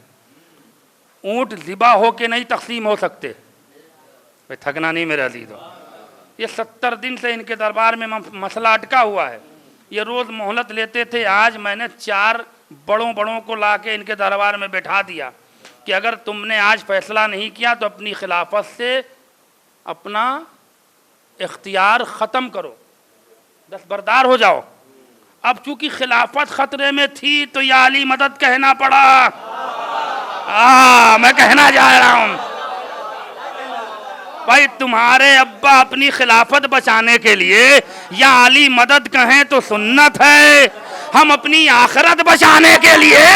اونٹ ذبح ہو کے نہیں تقسیم ہو سکتے. بھائی تھکنا نہیں میرا عزیزو. یہ 70 دن سے ان کے دربار میں مسئلہ اٹکا ہوا ہے. یہ روز مہلت لیتے تھے. آج میں نے 4 بڑوں کو لا کے ان کے دربار میں بٹھا دیا کہ اگر تم نے آج فیصلہ نہیں کیا تو اپنی خلافت سے اپنا اختیار ختم کرو, دستبردار ہو جاؤ. اب چونکہ خلافت خطرے میں تھی تو یا علی مدد کہنا پڑا. میں کہنا جا رہا ہوں بھائی تمہارے ابا اپنی خلافت بچانے کے لیے یا علی مدد کہیں تو سنت ہے, ہم اپنی آخرت بچانے کے لیے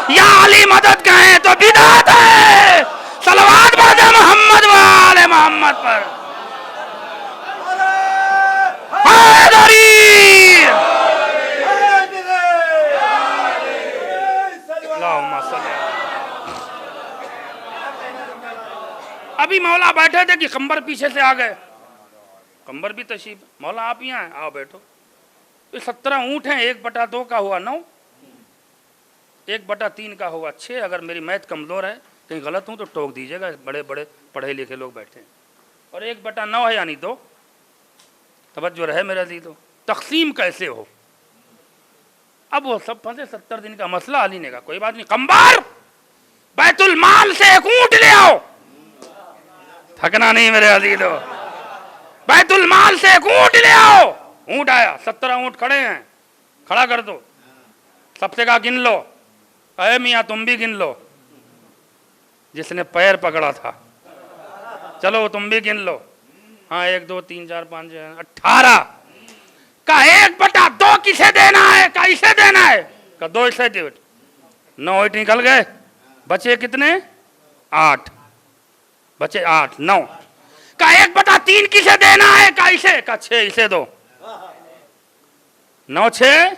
یا علی مدد کہیں تو بدعت ہے. صلوات پڑھ محمد و آل محمد پر. ابھی مولا بیٹھے تھے کہ قمبر پیچھے سے آ گئے. قمبر بھی تشریف, مولا آپ یہاں ہیں, آؤ بیٹھو. 17 اونٹ ہیں, 1/2 کا ہوا 9, 1/3 کا ہوا 6. اگر میری میتھ کمزور ہے کہیں غلط ہوں تو ٹوک دیجیے گا, بڑے بڑے پڑھے لکھے لوگ بیٹھے ہیں. اور 1/9 ہے یعنی 2. توجہ رہے میرا عزیزو. تقسیم کیسے ہو؟ اب وہ سب پھنسے. 70 دن کا مسئلہ. علی نے کہا کوئی بات نہیں, قمبر بیت المال سے 1 اونٹ لے آؤ. تھکنا نہیں میرے عزیزو. بیت المال سے 1 اونٹ لے آؤ. اونٹ آیا. 17 اونٹ کھڑے ہیں. کھڑا کر دو. سب سے کہا گن لو. اے میاں تم بھی گن لو. جس نے پیر پکڑا تھا چلو تم بھی گن لو. ہاں 1 2 3 4 5 18. کہا 1/2 کسے دینا ہے؟ کہا اسے دینا ہے. کہا 2 اسے دے. 9 اونٹ نکل گئے. بچے کتنے؟ 8. بچے 8 9. کہا 1/3 کسے دینا ہے؟ کہا اسے. کہا 6 اسے دو. 9 6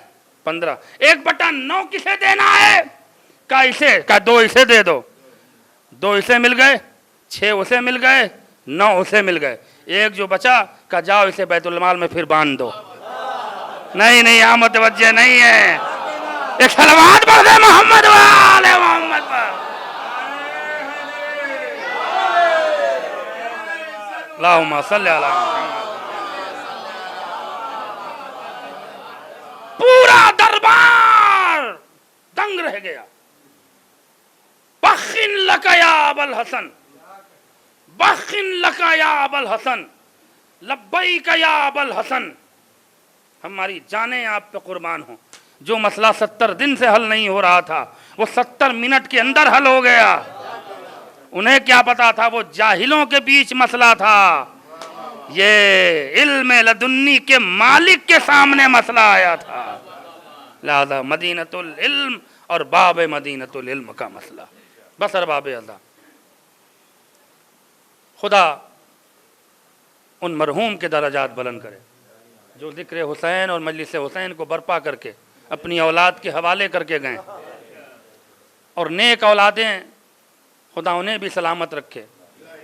15. 1/9 کسے دینا ہے؟ کہا اسے. کہا 2 اسے دے دو. 2 اسے مل گئے, 6 اسے مل گئے, 9 اسے مل گئے. 1 جو بچا کہا جاؤ اسے بیت المال میں پھر باندھ دو. نہیں یہاں متوجہ نہیں ہے. ایک صلوات پڑھ دے محمد و آل محمد پر. اللہم صلی علی محمد. پورا دربار دنگ رہ گیا. بخن لکا یا ابوالحسن, بخن لکا یا ابوالحسن, لبیک یا ابوالحسن. ہماری جانیں آپ پہ قربان ہوں. جو مسئلہ 70 دن سے حل نہیں ہو رہا تھا وہ 70 منٹ کے اندر حل ہو گیا. انہیں کیا پتا تھا, وہ جاہلوں کے بیچ مسئلہ تھا. یہ علم لدنی کے مالک کے سامنے مسئلہ آیا تھا. لہذا مدینۃ العلم اور باب مدینۃ العلم کا مسئلہ. بس ارباب اللہ, خدا ان مرحوم کے درجات بلند کرے جو ذکر حسین اور مجلس حسین کو برپا کر کے اپنی اولاد کے حوالے کر کے گئے. اور نیک اولادیں خدا انہیں بھی سلامت رکھے.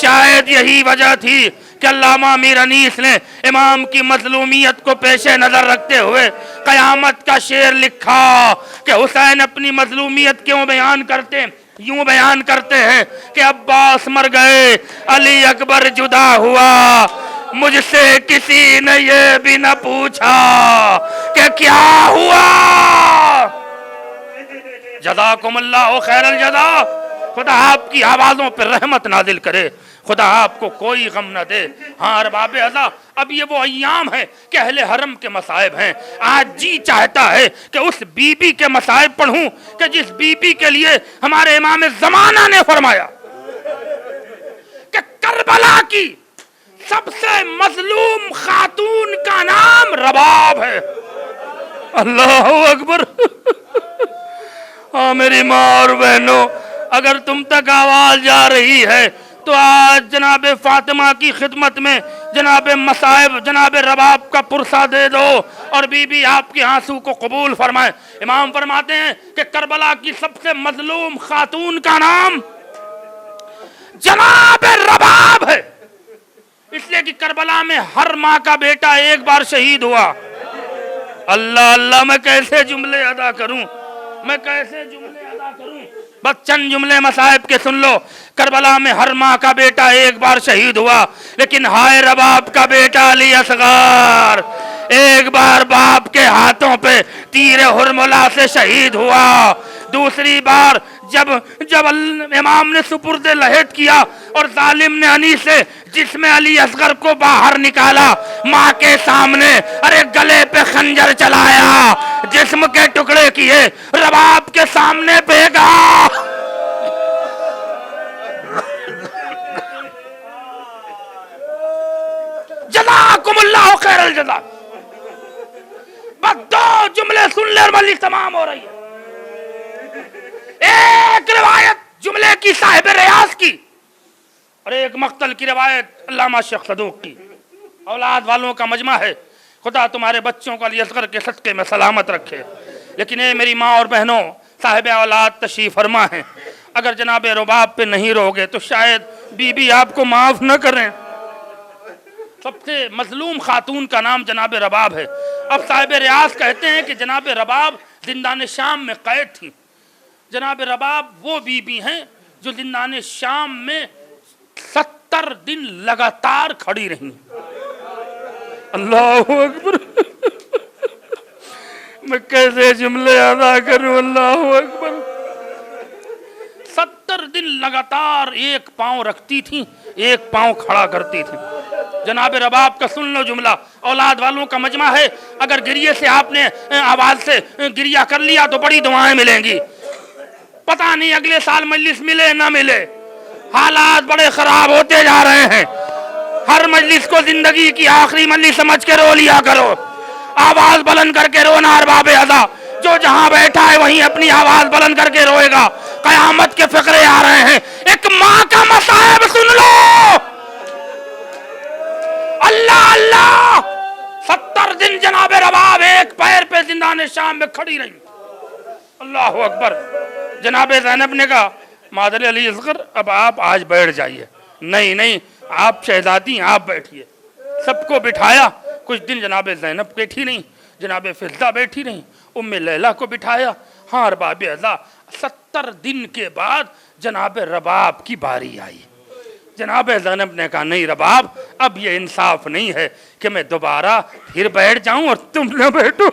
شاید یہی وجہ تھی کہ علامہ میر انیس نے امام کی مظلومیت کو پیش نظر رکھتے ہوئے قیامت کا شعر لکھا کہ حسین اپنی مظلومیت کیوں بیان کرتے ہیں؟ یوں بیان کرتے ہیں کہ عباس مر گئے، علی اکبر جدا ہوا، مجھ سے کسی نے یہ بھی نہ پوچھا کہ کیا ہوا۔ جزاکم اللہ خیر الجزا۔ خدا آپ کی آوازوں پر رحمت نازل کرے، خدا آپ کو کوئی غم نہ دے۔ ہاں ارباب ازا، اب یہ وہ ایام ہے کہ اہل حرم کے مصائب ہیں۔ آج جی چاہتا ہے کہ اس بی بی کے مصائب پڑھوں کہ جس بی بی کے لیے ہمارے امام زمانہ نے فرمایا کہ کربلا کی سب سے مظلوم خاتون کا نام رباب ہے۔ اللہ اکبر۔ ہاں میری ماں اور بہنوں، اگر تم تک آواز جا رہی ہے تو آج جناب فاطمہ کی خدمت میں جناب مصائب جناب رباب کا پرسہ دے دو اور بی بی آپ کے آنسو کو قبول فرمائے۔ امام فرماتے ہیں کہ کربلا کی سب سے مظلوم خاتون کا نام جناب رباب ہے، اس لیے کہ کربلا میں ہر ماں کا بیٹا ایک بار شہید ہوا۔ اللہ اللہ، میں کیسے جملے ادا کروں، میں کیسے جملے ادا کروں؟ بس چند جملے مصائب کے سن لو۔ کربلا میں ہر ماں کا بیٹا ایک بار شہید ہوا، لیکن ہائے رباب کا بیٹا علی اصغر ایک بار باپ کے ہاتھوں پہ تیر ہرملا سے شہید ہوا۔ دوسری بار جب امام نے سپرد لحد کیا اور ظالم نے انیس سے جس میں علی اصغر کو باہر نکالا، ماں کے سامنے ارے گلے پہ خنجر چلایا، جسم کے ٹکڑے کیے، رباب کے سامنے پھینکا۔ جزاکم اللہ خیر الجزا۔ بس دو جملے سن لے اور مجلس تمام ہو رہی ہے۔ ایک روایت جملے کی صاحب ریاض کی اور ایک مقتل کی روایت علامہ شیخ صدوق کی۔ اولاد والوں کا مجمع ہے، خدا تمہارے بچوں کو علی اصغر کے صدقے میں سلامت رکھے۔ لیکن اے میری ماں اور بہنوں، صاحب اولاد تشریف فرما ہیں، اگر جناب رباب پہ نہیں روگے تو شاید بی بی آپ کو معاف نہ کریں۔ سب سے مظلوم خاتون کا نام جناب رباب ہے۔ اب صاحب ریاض کہتے ہیں کہ جناب رباب زندان شام میں قید تھی۔ جناب رباب وہ بی بی ہیں جو زندان شام میں 70 دن لگاتار کھڑی رہیں۔ اللہ اکبر۔ میں کیسے جملے ادا کروں، اللہ اکبر۔ 70 دن لگاتار ایک پاؤں رکھتی تھی، ایک پاؤں کھڑا کرتی تھی۔ جناب رباب کا سن لو جملہ، اولاد والوں کا مجمع ہے، اگر گریے سے آپ نے آواز سے گریہ کر لیا تو بڑی دعائیں ملیں گی۔ پتہ نہیں اگلے سال مجلس ملے نہ ملے، حالات بڑے خراب ہوتے جا رہے ہیں۔ ہر مجلس کو زندگی کی آخری مجلس سمجھ کے رو لیا کرو، آواز بلند کر کے رونا ارباب ازا۔ جو جہاں بیٹھا ہے وہیں اپنی آواز بلند کر کے روئے گا۔ قیامت کے فقرے آ رہے ہیں، ایک ماں کا مصائب سن لو۔ اللہ اللہ، 70 دن جناب رباب ایک پیر پہ زندان شام میں کھڑی رہی۔ اللہ اکبر۔ جناب زینب نے کہا مادر علی اصغر اب آپ آج بیٹھ جائیے۔ نہیں، آپ شہزادی آپ بیٹھیے۔ سب کو بٹھایا، کچھ دن جناب زینب بیٹھی نہیں، جناب فضہ بیٹھی نہیں، ام لیلہ کو بٹھایا۔ ہاں ارباب ازا، 70 دن کے بعد جناب رباب کی باری آئی۔ جناب زینب نے کہا نہیں رباب، اب یہ انصاف نہیں ہے کہ میں دوبارہ پھر بیٹھ جاؤں اور تم نہ بیٹھو۔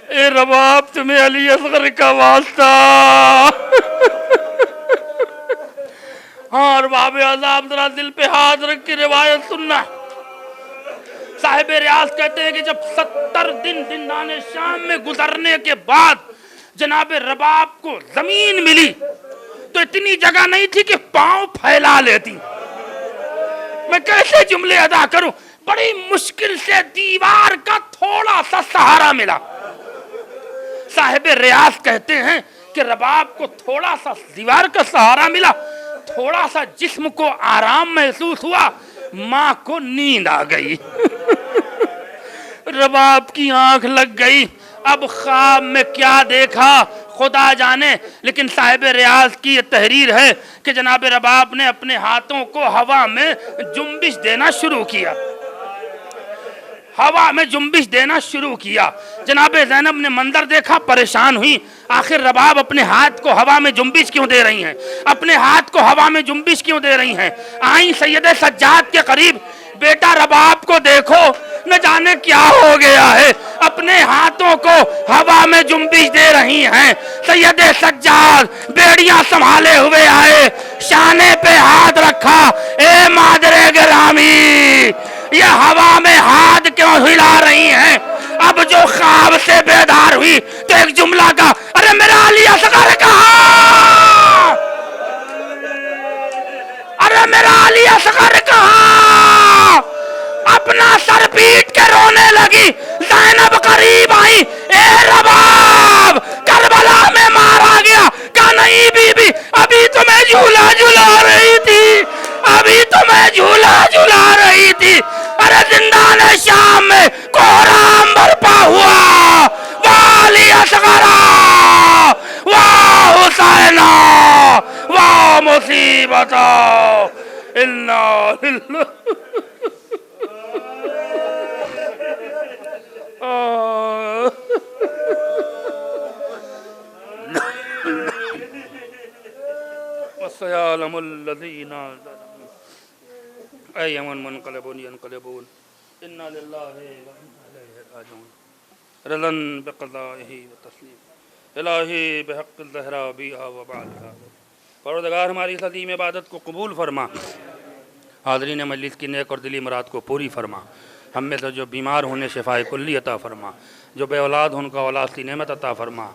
اے رباب تمہیں علی اصغر کا واسطہ۔ ہاں ارباب عذاب ذرا دل پہ ہاتھ رکھ کے روایت سننا۔ صاحب ریاض کہتے ہیں کہ جب 70 دن زندان شام میں گزرنے کے بعد جناب رباب کو زمین ملی تو اتنی جگہ نہیں تھی کہ پاؤں پھیلا لیتی۔ میں کیسے جملے ادا کروں، بڑی مشکل سے دیوار کا تھوڑا سا سہارا ملا۔ صاحب ریاض کہتے ہیں کہ رباب کو تھوڑا سا دیوار کا سہارا ملا، تھوڑا سا جسم کو آرام محسوس ہوا، ماں کو نیند آ گئی۔ رباب کی آنکھ لگ گئی۔ اب خواب میں کیا دیکھا خدا جانے، لیکن صاحب ریاض کی یہ تحریر ہے کہ جناب رباب نے اپنے ہاتھوں کو ہوا میں جنبش دینا شروع کیا، ہوا میں جنبش دینا شروع کیا۔ جناب زینب نے منظر دیکھا، پریشان ہوئی، آخر رباب اپنے ہاتھ کو ہوا میں جنبش کیوں دے رہی ہیں، اپنے ہاتھ کو ہوا میں جنبش کیوں دے رہی ہیں؟ آئیں سید سجاد کے قریب، بیٹا رباب کو دیکھو، نہ جانے کیا ہو گیا ہے، اپنے ہاتھوں کو ہوا میں جنبش دے رہی ہیں۔ سید سجاد بیڑیاں سنبھالے ہوئے آئے، شانے پہ ہاتھ رکھا، اے مادر گرامی، یہ ہوا میں ہاتھ کیوں ہلا رہی ہیں؟ اب جو خواب سے بیدار ہوئی تو ایک جملہ کا، ارے میرا علی اصغر کہاں، ارے میرا علی اصغر کہاں؟ اپنا سر پیٹ کے رونے لگی۔ زینب قریب آئی، اے رباب کربلا میں مارا گیا۔ کہا نہیں بی بی، ابھی تو میں جھولا جھلا رہی تھی، ابھی تو میں جھولا جھلا رہی تھی۔ ارے زندان شام میں کوہرام برپا ہوا، واہ علی اصغر، واہ حسین، واہ مصیبت، انا للہ۔ وَسَيَعْلَمُ الَّذِينَ ظَلَمُوا أَيَّ مُنقَلَبٍ يَنقَلِبُونَ إِنَّا لِلَّهِ وَإِنَّا إِلَيْهِ رَاجِعُونَ رضا بقضائه وتسلیم الہی بحق الزہرا بیہا وبعدہا۔ پروردگار ہماری اس عظیم عبادت کو قبول فرما، حاضرین مجلس کی نیک اور دلی مراد کو پوری فرما، ہم میں سے جو بیمار ہونے شفاء کلی عطا فرما، جو بے اولاد ہو ان کا اولاد کی نعمت عطا فرما۔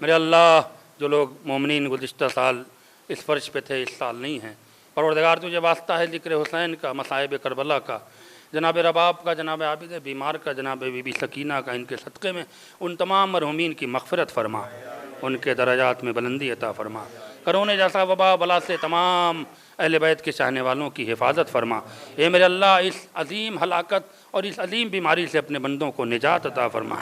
میرے اللہ، جو لوگ مومنین گزشتہ سال اس فرش پہ تھے، اس سال نہیں ہیں، پروردگار تجھے واسطہ ہے ذکر حسین کا، مصائب کربلا کا، جناب رباب کا، جناب عابد بیمار کا، جناب بی بی سکینہ کا، ان کے صدقے میں ان تمام مرحومین کی مغفرت فرما، ان کے درجات میں بلندی عطا فرما، کرونے جیسا وبا بلا سے تمام اہل بیت کے چاہنے والوں کی حفاظت فرما۔ اے میرے اللہ، اس عظیم ہلاکت اور اس عظیم بیماری سے اپنے بندوں کو نجات عطا فرما،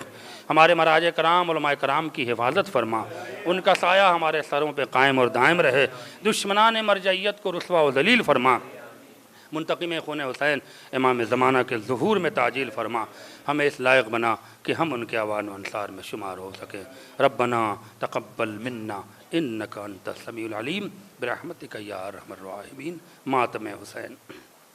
ہمارے مراج کرام علماء کرام کی حفاظت فرما، ان کا سایہ ہمارے سروں پہ قائم اور دائم رہے، دشمنان مرجعیت کو رسوا و ذلیل فرما، منتقم خون حسین امام زمانہ کے ظہور میں تعجیل فرما، ہمیں اس لائق بنا کہ ہم ان کے اعوان و انصار میں شمار ہو سکیں۔ ربنا تقبل منا انک انت السمیع العلیم برحمتک یا ارحم الراحمین۔ ماتم حسین۔